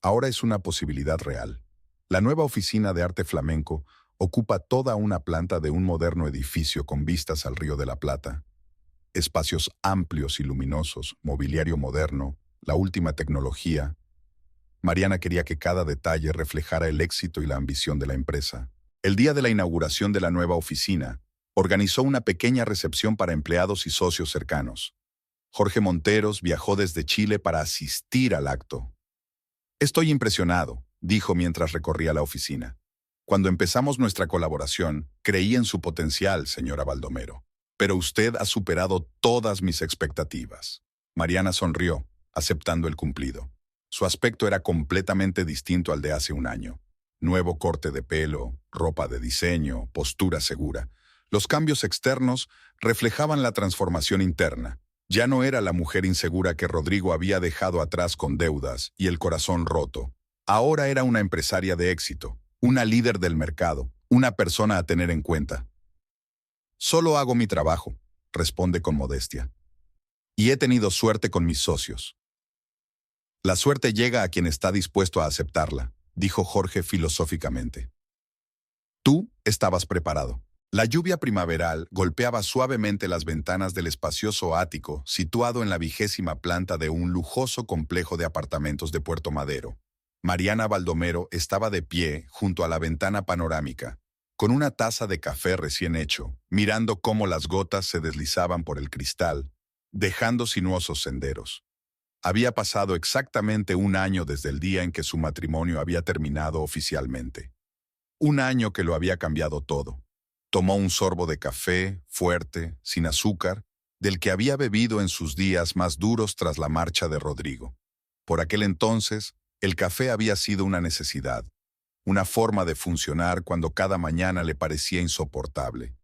S1: Ahora es una posibilidad real. La nueva oficina de Arte Flamenco ocupa toda una planta de un moderno edificio con vistas al Río de la Plata. Espacios amplios y luminosos, mobiliario moderno, la última tecnología. Mariana quería que cada detalle reflejara el éxito y la ambición de la empresa. El día de la inauguración de la nueva oficina, organizó una pequeña recepción para empleados y socios cercanos. Jorge Monteros viajó desde Chile para asistir al acto. Estoy impresionado, dijo mientras recorría la oficina. Cuando empezamos nuestra colaboración, creí en su potencial, señora Baldomero. Pero usted ha superado todas mis expectativas. Mariana sonrió, aceptando el cumplido. Su aspecto era completamente distinto al de hace un año. Nuevo corte de pelo, ropa de diseño, postura segura. Los cambios externos reflejaban la transformación interna. Ya no era la mujer insegura que Rodrigo había dejado atrás con deudas y el corazón roto. Ahora era una empresaria de éxito, una líder del mercado, una persona a tener en cuenta. Solo hago mi trabajo, responde con modestia. Y he tenido suerte con mis socios. La suerte llega a quien está dispuesto a aceptarla, dijo Jorge filosóficamente. Tú estabas preparado. La lluvia primaveral golpeaba suavemente las ventanas del espacioso ático situado en la 20ª planta de un lujoso complejo de apartamentos de Puerto Madero. Mariana Baldomero estaba de pie junto a la ventana panorámica, con una taza de café recién hecho, mirando cómo las gotas se deslizaban por el cristal, dejando sinuosos senderos. Había pasado exactamente un año desde el día en que su matrimonio había terminado oficialmente. Un año que lo había cambiado todo. Tomó un sorbo de café, fuerte, sin azúcar, del que había bebido en sus días más duros tras la marcha de Rodrigo. Por aquel entonces, el café había sido una necesidad, una forma de funcionar cuando cada mañana le parecía insoportable.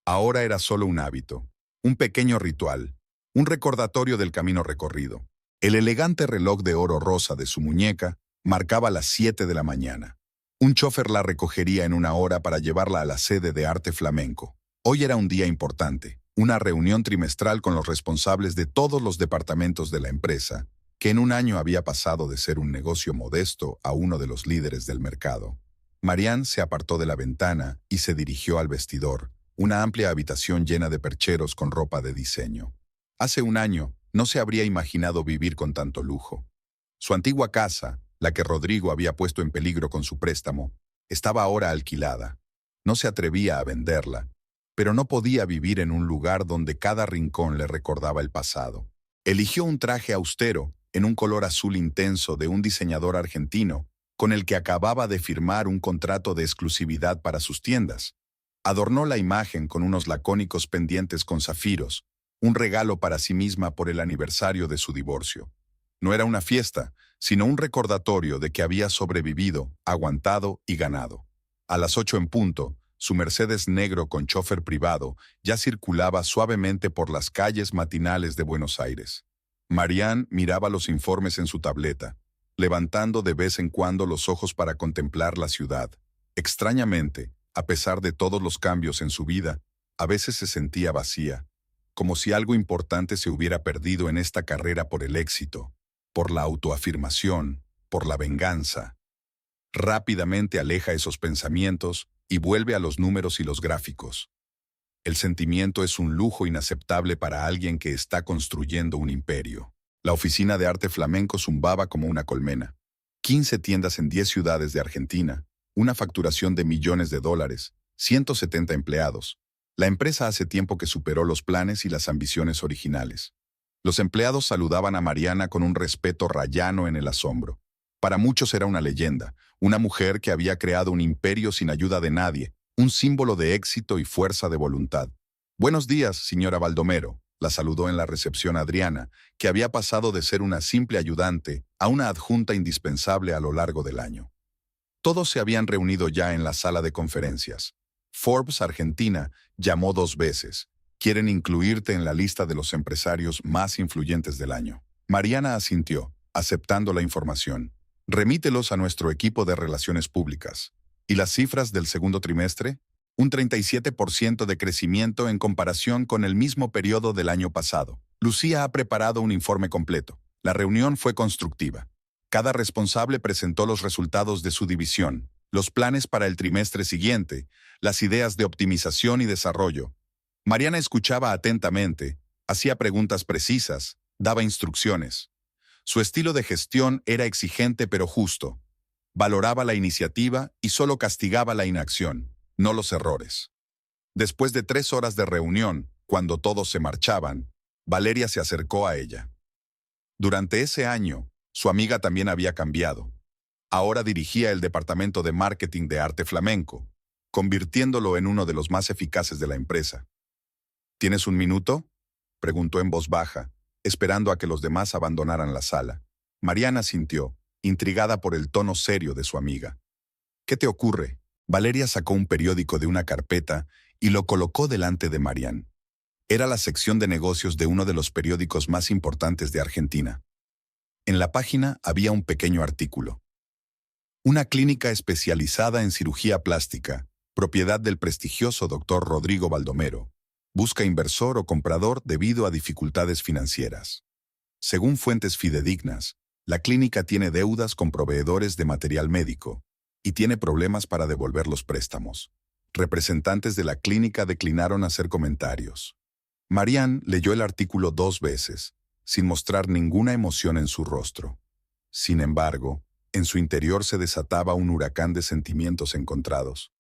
S1: Ahora era solo un hábito, un pequeño ritual, un recordatorio del camino recorrido. El elegante reloj de oro rosa de su muñeca marcaba las 7 de la mañana. Un chofer la recogería en una hora para llevarla a la sede de arte flamenco. Hoy era un día importante, una reunión trimestral con los responsables de todos los departamentos de la empresa, que en un año había pasado de ser un negocio modesto a uno de los líderes del mercado. Marianne se apartó de la ventana y se dirigió al vestidor, una amplia habitación llena de percheros con ropa de diseño. Hace un año, no se habría imaginado vivir con tanto lujo. Su antigua casa, la que Rodrigo había puesto en peligro con su préstamo, estaba ahora alquilada. No se atrevía a venderla, pero no podía vivir en un lugar donde cada rincón le recordaba el pasado. Eligió un traje austero, en un color azul intenso de un diseñador argentino, con el que acababa de firmar un contrato de exclusividad para sus tiendas. Adornó la imagen con unos lacónicos pendientes con zafiros, un regalo para sí misma por el aniversario de su divorcio. No era una fiesta, sino un recordatorio de que había sobrevivido, aguantado y ganado. A las 8 en punto, su Mercedes negro con chofer privado ya circulaba suavemente por las calles matinales de Buenos Aires. Marianne miraba los informes en su tableta, levantando de vez en cuando los ojos para contemplar la ciudad. Extrañamente, a pesar de todos los cambios en su vida, a veces se sentía vacía, como si algo importante se hubiera perdido en esta carrera por el éxito, por la autoafirmación, por la venganza. Rápidamente aleja esos pensamientos y vuelve a los números y los gráficos. El sentimiento es un lujo inaceptable para alguien que está construyendo un imperio. La oficina de arte flamenco zumbaba como una colmena. 15 tiendas en 10 ciudades de Argentina, una facturación de millones de dólares, 170 empleados. La empresa hace tiempo que superó los planes y las ambiciones originales. Los empleados saludaban a Mariana con un respeto rayano en el asombro. Para muchos era una leyenda, una mujer que había creado un imperio sin ayuda de nadie, un símbolo de éxito y fuerza de voluntad. «Buenos días, señora Baldomero», la saludó en la recepción Adriana, que había pasado de ser una simple ayudante a una adjunta indispensable a lo largo del año. Todos se habían reunido ya en la sala de conferencias. Forbes Argentina llamó 2 veces. Quieren incluirte en la lista de los empresarios más influyentes del año. Mariana asintió, aceptando la información. Remítelos a nuestro equipo de relaciones públicas. ¿Y las cifras del segundo trimestre? Un 37% de crecimiento en comparación con el mismo periodo del año pasado. Lucía ha preparado un informe completo. La reunión fue constructiva. Cada responsable presentó los resultados de su división, los planes para el trimestre siguiente, las ideas de optimización y desarrollo. Mariana escuchaba atentamente, hacía preguntas precisas, daba instrucciones. Su estilo de gestión era exigente pero justo. Valoraba la iniciativa y solo castigaba la inacción, no los errores. Después de 3 horas de reunión, cuando todos se marchaban, Valeria se acercó a ella. Durante ese año, su amiga también había cambiado. Ahora dirigía el departamento de marketing de arte flamenco, convirtiéndolo en uno de los más eficaces de la empresa. ¿Tienes un minuto?, preguntó en voz baja, esperando a que los demás abandonaran la sala. Mariana sintió, intrigada por el tono serio de su amiga. ¿Qué te ocurre? Valeria sacó un periódico de una carpeta y lo colocó delante de Marian. Era la sección de negocios de uno de los periódicos más importantes de Argentina. En la página había un pequeño artículo. Una clínica especializada en cirugía plástica, propiedad del prestigioso doctor Rodrigo Baldomero, busca inversor o comprador debido a dificultades financieras. Según fuentes fidedignas, la clínica tiene deudas con proveedores de material médico y tiene problemas para devolver los préstamos. Representantes de la clínica declinaron hacer comentarios. Marian leyó el artículo 2 veces, sin mostrar ninguna emoción en su rostro. Sin embargo, en su interior se desataba un huracán de sentimientos encontrados.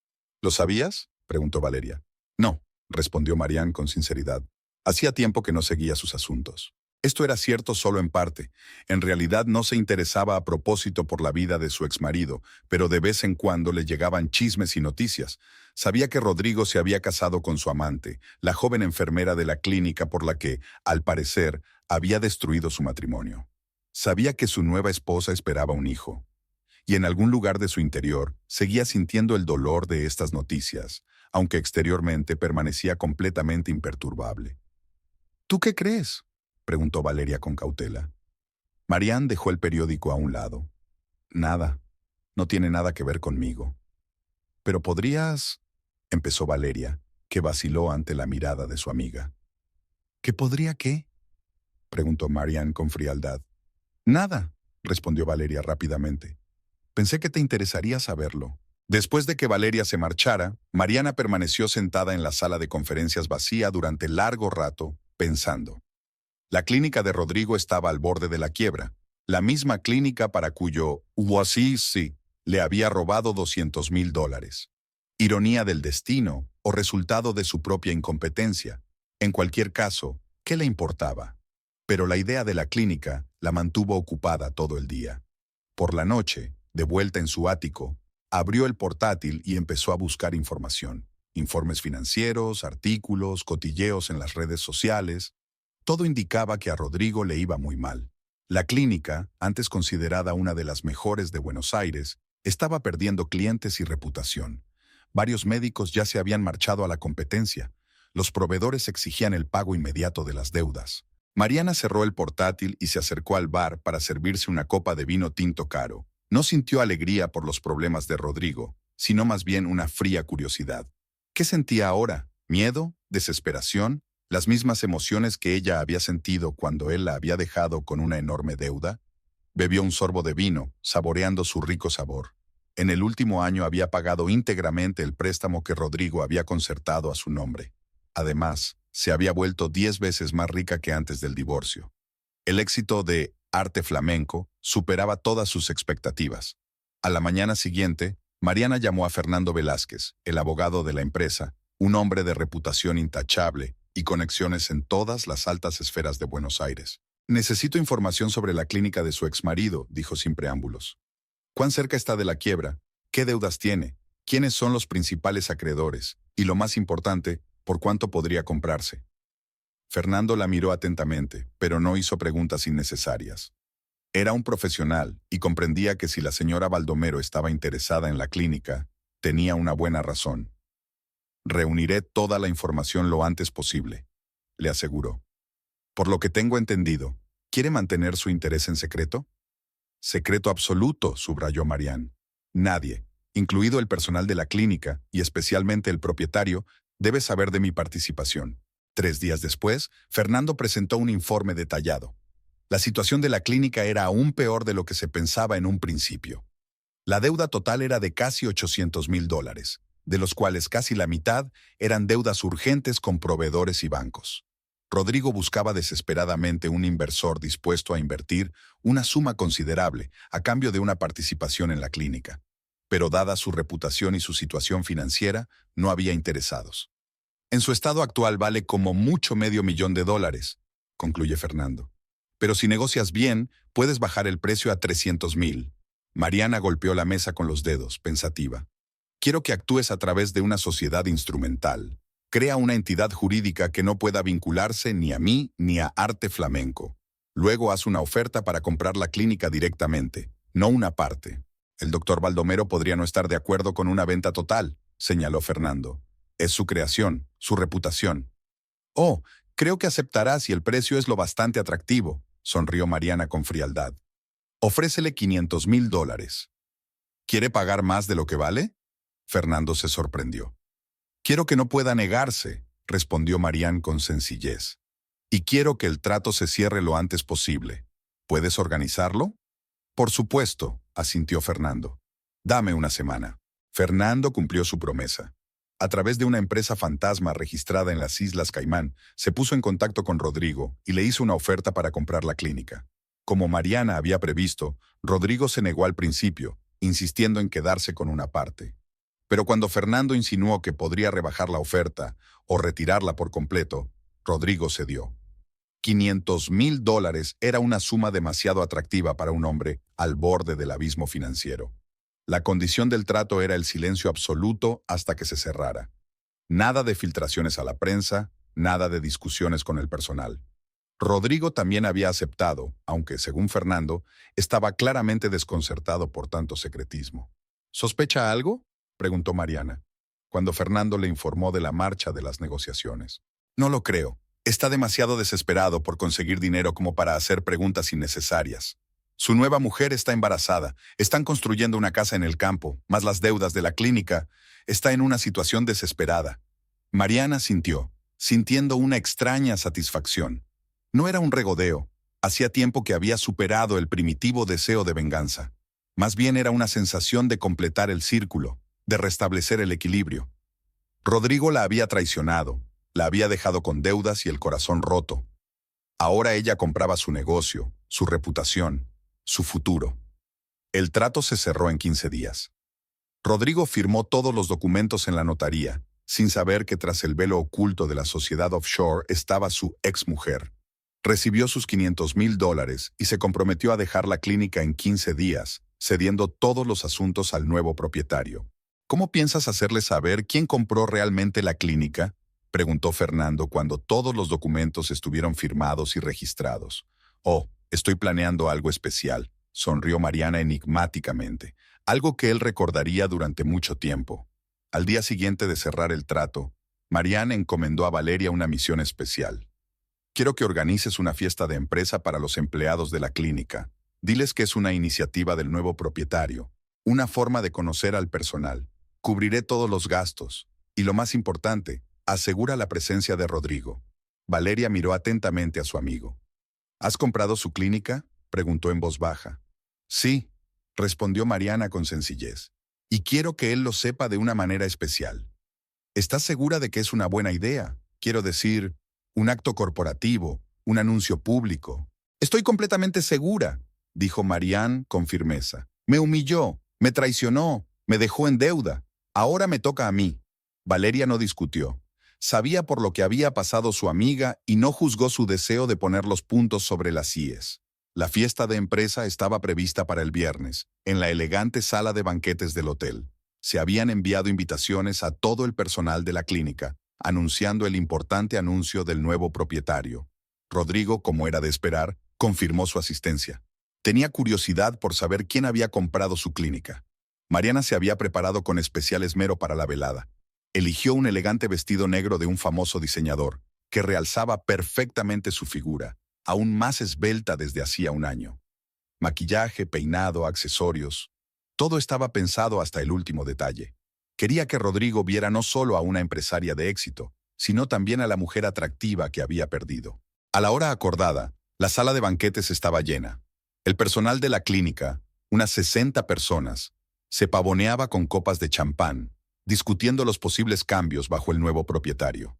S1: ¿Lo sabías?, preguntó Valeria. No, respondió Marian con sinceridad. Hacía tiempo que no seguía sus asuntos. Esto era cierto solo en parte. En realidad no se interesaba a propósito por la vida de su exmarido, pero de vez en cuando le llegaban chismes y noticias. Sabía que Rodrigo se había casado con su amante, la joven enfermera de la clínica por la que, al parecer, había destruido su matrimonio. Sabía que su nueva esposa esperaba un hijo. Y en algún lugar de su interior seguía sintiendo el dolor de estas noticias, aunque exteriormente permanecía completamente imperturbable. ¿Tú qué crees?, preguntó Valeria con cautela. Marian dejó el periódico a un lado. Nada. No tiene nada que ver conmigo. Pero podrías... empezó Valeria, que vaciló ante la mirada de su amiga. ¿Qué podría qué?, preguntó Marian con frialdad. Nada, respondió Valeria rápidamente. Pensé que te interesaría saberlo. Después de que Valeria se marchara, Mariana permaneció sentada en la sala de conferencias vacía durante largo rato, pensando. La clínica de Rodrigo estaba al borde de la quiebra, la misma clínica para cuyo sí le había robado $200,000. Ironía del destino o resultado de su propia incompetencia. En cualquier caso, ¿qué le importaba? Pero la idea de la clínica la mantuvo ocupada todo el día. Por la noche, de vuelta en su ático, abrió el portátil y empezó a buscar información. Informes financieros, artículos, cotilleos en las redes sociales. Todo indicaba que a Rodrigo le iba muy mal. La clínica, antes considerada una de las mejores de Buenos Aires, estaba perdiendo clientes y reputación. Varios médicos ya se habían marchado a la competencia. Los proveedores exigían el pago inmediato de las deudas. Mariana cerró el portátil y se acercó al bar para servirse una copa de vino tinto caro. No sintió alegría por los problemas de Rodrigo, sino más bien una fría curiosidad. ¿Qué sentía ahora? ¿Miedo? ¿Desesperación? ¿Las mismas emociones que ella había sentido cuando él la había dejado con una enorme deuda? Bebió un sorbo de vino, saboreando su rico sabor. En el último año había pagado íntegramente el préstamo que Rodrigo había concertado a su nombre. Además, se había vuelto 10 veces más rica que antes del divorcio. El éxito de Arte Flamenco superaba todas sus expectativas. A la mañana siguiente, Mariana llamó a Fernando Velázquez, el abogado de la empresa, un hombre de reputación intachable y conexiones en todas las altas esferas de Buenos Aires. Necesito información sobre la clínica de su exmarido, dijo sin preámbulos. ¿Cuán cerca está de la quiebra? ¿Qué deudas tiene? ¿Quiénes son los principales acreedores? Y lo más importante, ¿por cuánto podría comprarse? Fernando la miró atentamente, pero no hizo preguntas innecesarias. Era un profesional y comprendía que si la señora Baldomero estaba interesada en la clínica, tenía una buena razón. Reuniré toda la información lo antes posible, le aseguró. Por lo que tengo entendido, ¿quiere mantener su interés en secreto? Secreto absoluto, subrayó Marian. Nadie, incluido el personal de la clínica y especialmente el propietario, debe saber de mi participación. 3 días después, Fernando presentó un informe detallado. La situación de la clínica era aún peor de lo que se pensaba en un principio. La deuda total era de casi $800,000, de los cuales casi la mitad eran deudas urgentes con proveedores y bancos. Rodrigo buscaba desesperadamente un inversor dispuesto a invertir una suma considerable a cambio de una participación en la clínica. Pero dada su reputación y su situación financiera, no había interesados. En su estado actual vale como mucho $500,000, concluye Fernando. Pero si negocias bien, puedes bajar el precio a $300,000. Mariana golpeó la mesa con los dedos, pensativa. Quiero que actúes a través de una sociedad instrumental. Crea una entidad jurídica que no pueda vincularse ni a mí ni a Arte Flamenco. Luego haz una oferta para comprar la clínica directamente, no una parte. El doctor Baldomero podría no estar de acuerdo con una venta total, señaló Fernando. Es su creación, su reputación. Oh, creo que aceptará si el precio es lo bastante atractivo, sonrió Mariana con frialdad. Ofrécele $500,000. ¿Quiere pagar más de lo que vale? Fernando se sorprendió. Quiero que no pueda negarse, respondió Marián con sencillez. Y quiero que el trato se cierre lo antes posible. ¿Puedes organizarlo? Por supuesto, asintió Fernando. Dame una semana. Fernando cumplió su promesa. A través de una empresa fantasma registrada en las Islas Caimán, se puso en contacto con Rodrigo y le hizo una oferta para comprar la clínica. Como Mariana había previsto, Rodrigo se negó al principio, insistiendo en quedarse con una parte. Pero cuando Fernando insinuó que podría rebajar la oferta o retirarla por completo, Rodrigo cedió. $500,000 era una suma demasiado atractiva para un hombre al borde del abismo financiero. La condición del trato era el silencio absoluto hasta que se cerrara. Nada de filtraciones a la prensa, nada de discusiones con el personal. Rodrigo también había aceptado, aunque, según Fernando, estaba claramente desconcertado por tanto secretismo. ¿Sospecha algo?, preguntó Mariana, cuando Fernando le informó de la marcha de las negociaciones. No lo creo. Está demasiado desesperado por conseguir dinero como para hacer preguntas innecesarias. Su nueva mujer está embarazada, están construyendo una casa en el campo, más las deudas de la clínica. Está en una situación desesperada. Mariana sintiendo una extraña satisfacción. No era un regodeo. Hacía tiempo que había superado el primitivo deseo de venganza. Más bien era una sensación de completar el círculo, de restablecer el equilibrio. Rodrigo la había traicionado, la había dejado con deudas y el corazón roto. Ahora ella compraba su negocio, su reputación, su futuro. El trato se cerró en 15 días. Rodrigo firmó todos los documentos en la notaría, sin saber que tras el velo oculto de la sociedad offshore estaba su exmujer. Recibió sus $500,000 y se comprometió a dejar la clínica en 15 días, cediendo todos los asuntos al nuevo propietario. ¿Cómo piensas hacerle saber quién compró realmente la clínica?, preguntó Fernando cuando todos los documentos estuvieron firmados y registrados. Oh, estoy planeando algo especial, sonrió Mariana enigmáticamente, algo que él recordaría durante mucho tiempo. Al día siguiente de cerrar el trato, Mariana encomendó a Valeria una misión especial. Quiero que organices una fiesta de empresa para los empleados de la clínica. Diles que es una iniciativa del nuevo propietario, una forma de conocer al personal. Cubriré todos los gastos. Y lo más importante, asegura la presencia de Rodrigo. Valeria miró atentamente a su amigo. ¿Has comprado su clínica?, preguntó en voz baja. Sí, respondió Mariana con sencillez. Y quiero que él lo sepa de una manera especial. ¿Estás segura de que es una buena idea? Quiero decir, un acto corporativo, un anuncio público. Estoy completamente segura, dijo Marianne con firmeza. Me humilló, me traicionó, me dejó en deuda. Ahora me toca a mí. Valeria no discutió. Sabía por lo que había pasado su amiga y no juzgó su deseo de poner los puntos sobre las íes. La fiesta de empresa estaba prevista para el viernes, en la elegante sala de banquetes del hotel. Se habían enviado invitaciones a todo el personal de la clínica, anunciando el importante anuncio del nuevo propietario. Rodrigo, como era de esperar, confirmó su asistencia. Tenía curiosidad por saber quién había comprado su clínica. Mariana se había preparado con especial esmero para la velada. Eligió un elegante vestido negro de un famoso diseñador, que realzaba perfectamente su figura, aún más esbelta desde hacía un año. Maquillaje, peinado, accesorios, todo estaba pensado hasta el último detalle. Quería que Rodrigo viera no solo a una empresaria de éxito, sino también a la mujer atractiva que había perdido. A la hora acordada, la sala de banquetes estaba llena. El personal de la clínica, unas 60 personas, se pavoneaba con copas de champán, discutiendo los posibles cambios bajo el nuevo propietario.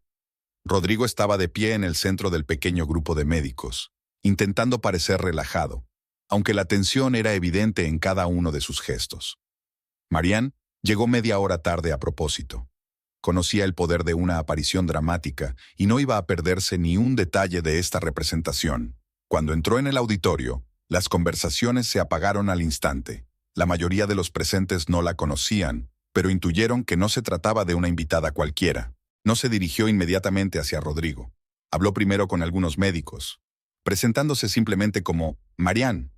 S1: Rodrigo estaba de pie en el centro del pequeño grupo de médicos, intentando parecer relajado, aunque la tensión era evidente en cada uno de sus gestos. Marianne llegó media hora tarde a propósito. Conocía el poder de una aparición dramática y no iba a perderse ni un detalle de esta representación. Cuando entró en el auditorio, las conversaciones se apagaron al instante. La mayoría de los presentes no la conocían, pero intuyeron que no se trataba de una invitada cualquiera. No se dirigió inmediatamente hacia Rodrigo. Habló primero con algunos médicos. presentándose simplemente como Marianne.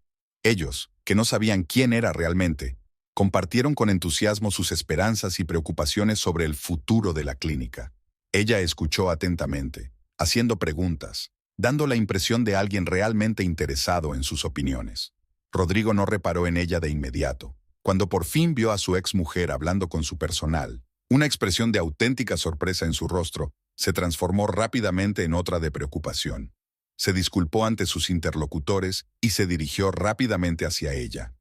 S1: Ellos, que no sabían quién era realmente, compartieron con entusiasmo sus esperanzas y preocupaciones sobre el futuro de la clínica. Ella escuchó atentamente, haciendo preguntas, dando la impresión de alguien realmente interesado en sus opiniones. Rodrigo no reparó en ella de inmediato. Cuando por fin vio a su exmujer hablando con su personal, una expresión de auténtica sorpresa en su rostro se transformó rápidamente en otra de preocupación. Se disculpó ante sus interlocutores y se dirigió rápidamente hacia ella.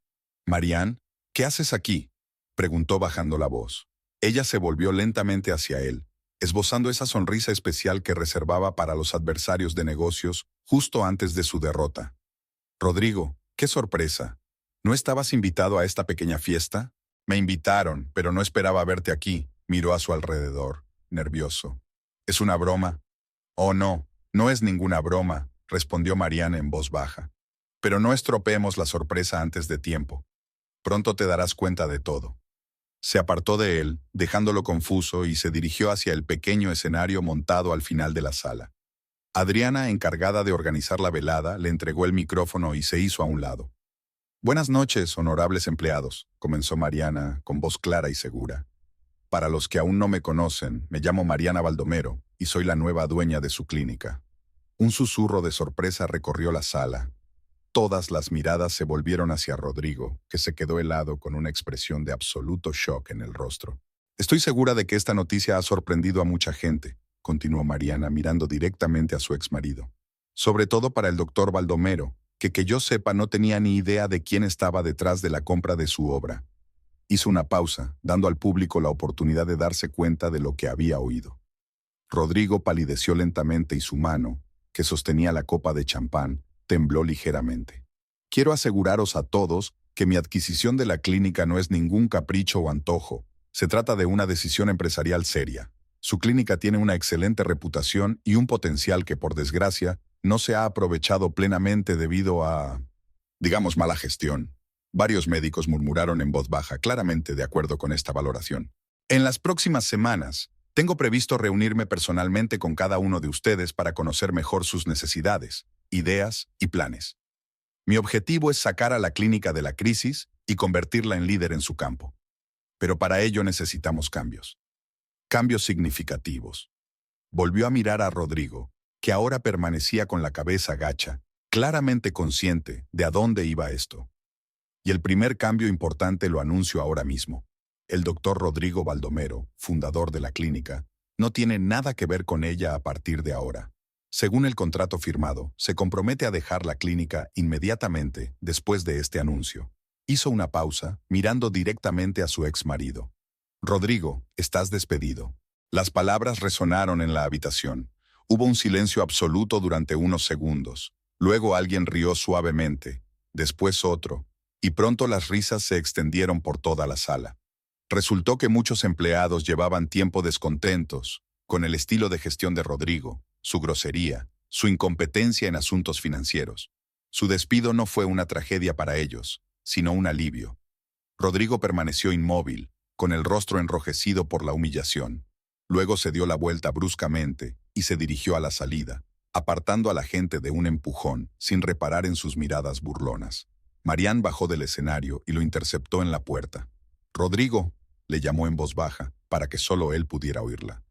S1: «Marianne, ¿qué haces aquí?», preguntó bajando la voz. Ella se volvió lentamente hacia él, esbozando esa sonrisa especial que reservaba para los adversarios de negocios justo antes de su derrota. «Rodrigo, qué sorpresa. ¿No estabas invitado a esta pequeña fiesta?». «Me invitaron, pero no esperaba verte aquí», miró a su alrededor, nervioso. «¿Es una broma?». «Oh, no, no es ninguna broma», respondió Marianne en voz baja. «Pero no estropeemos la sorpresa antes de tiempo. Pronto te darás cuenta de todo». Se apartó de él, dejándolo confuso, y se dirigió hacia el pequeño escenario montado al final de la sala. Adriana, encargada de organizar la velada, le entregó el micrófono y se hizo a un lado. «Buenas noches, honorables empleados», comenzó Mariana con voz clara y segura. «Para los que aún no me conocen, me llamo Mariana Baldomero y soy la nueva dueña de su clínica». Un susurro de sorpresa recorrió la sala. Todas las miradas se volvieron hacia Rodrigo, que se quedó helado con una expresión de absoluto shock en el rostro. «Estoy segura de que esta noticia ha sorprendido a mucha gente», continuó Mariana mirando directamente a su exmarido. «Sobre todo para el doctor Baldomero, que yo sepa no tenía ni idea de quién estaba detrás de la compra de su obra». Hizo una pausa, dando al público la oportunidad de darse cuenta de lo que había oído. Rodrigo palideció lentamente y su mano, que sostenía la copa de champán, tembló ligeramente. «Quiero aseguraros a todos que mi adquisición de la clínica no es ningún capricho o antojo. Se trata de una decisión empresarial seria. Su clínica tiene una excelente reputación y un potencial que, por desgracia, no se ha aprovechado plenamente debido a, digamos, mala gestión». Varios médicos murmuraron en voz baja, claramente de acuerdo con esta valoración. «En las próximas semanas, tengo previsto reunirme personalmente con cada uno de ustedes para conocer mejor sus necesidades, ideas y planes. Mi objetivo es sacar a la clínica de la crisis y convertirla en líder en su campo. Pero para ello necesitamos cambios. Cambios significativos». Volvió a mirar a Rodrigo, que ahora permanecía con la cabeza gacha, claramente consciente de a dónde iba esto. «Y el primer cambio importante lo anuncio ahora mismo. El doctor Rodrigo Baldomero, fundador de la clínica, no tiene nada que ver con ella a partir de ahora. Según el contrato firmado, se compromete a dejar la clínica inmediatamente después de este anuncio». Hizo una pausa, mirando directamente a su exmarido. «Rodrigo, estás despedido». Las palabras resonaron en la habitación. Hubo un silencio absoluto durante unos segundos. Luego alguien rió suavemente, después otro, y pronto las risas se extendieron por toda la sala. Resultó que muchos empleados llevaban tiempo descontentos con el estilo de gestión de Rodrigo, su grosería, su incompetencia en asuntos financieros. Su despido no fue una tragedia para ellos, sino un alivio. Rodrigo permaneció inmóvil, con el rostro enrojecido por la humillación. Luego se dio la vuelta bruscamente y se dirigió a la salida, apartando a la gente de un empujón, sin reparar en sus miradas burlonas. Marianne bajó del escenario y lo interceptó en la puerta. «Rodrigo», le llamó en voz baja, para que solo él pudiera oírla.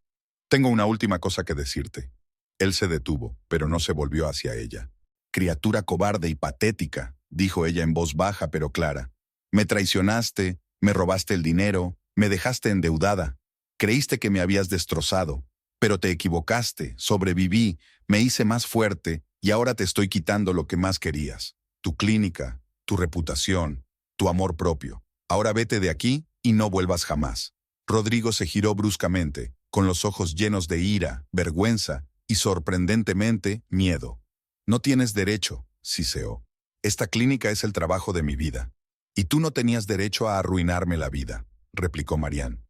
S1: «Tengo una última cosa que decirte». Él se detuvo, pero no se volvió hacia ella. «Criatura cobarde y patética», dijo ella en voz baja pero clara. «Me traicionaste, me robaste el dinero, me dejaste endeudada. Creíste que me habías destrozado, pero te equivocaste, sobreviví, me hice más fuerte y ahora te estoy quitando lo que más querías. Tu clínica, tu reputación, tu amor propio. Ahora vete de aquí y no vuelvas jamás». Rodrigo se giró bruscamente, con los ojos llenos de ira, vergüenza y, sorprendentemente, miedo. «No tienes derecho», siseó. «Esta clínica es el trabajo de mi vida. Y tú no tenías derecho a arruinarme la vida», replicó Marianne.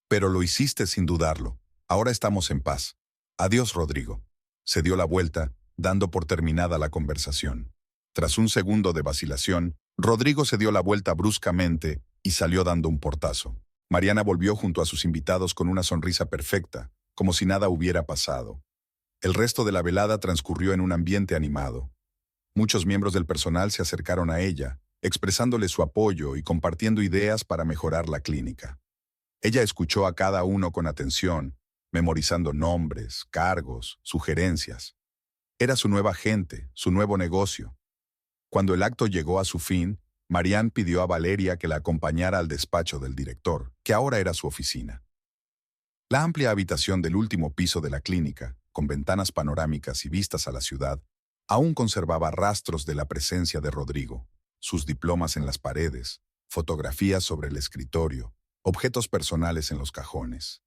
S1: «Pero lo hiciste sin dudarlo. Ahora estamos en paz. Adiós, Rodrigo». Se dio la vuelta, dando por terminada la conversación. Tras un segundo de vacilación, Rodrigo se dio la vuelta bruscamente y salió dando un portazo. Mariana volvió junto a sus invitados con una sonrisa perfecta, como si nada hubiera pasado. El resto de la velada transcurrió en un ambiente animado. Muchos miembros del personal se acercaron a ella, expresándole su apoyo y compartiendo ideas para mejorar la clínica. Ella escuchó a cada uno con atención, memorizando nombres, cargos, sugerencias. Era su nueva gente, su nuevo negocio. Cuando el acto llegó a su fin, Marianne pidió a Valeria que la acompañara al despacho del director, que ahora era su oficina. La amplia habitación del último piso de la clínica, con ventanas panorámicas y vistas a la ciudad, aún conservaba rastros de la presencia de Rodrigo, sus diplomas en las paredes, fotografías sobre el escritorio, objetos personales en los cajones.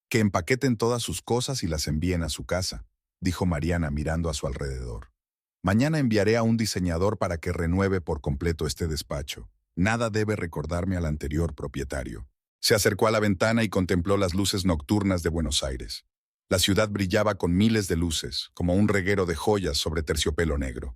S1: Que empaqueten todas sus cosas y las envíen a su casa, dijo Mariana mirando a su alrededor. Mañana enviaré a un diseñador para que renueve por completo este despacho. Nada debe recordarme al anterior propietario. Se acercó a la ventana y contempló las luces nocturnas de Buenos Aires. La ciudad brillaba con miles de luces, como un reguero de joyas sobre terciopelo negro.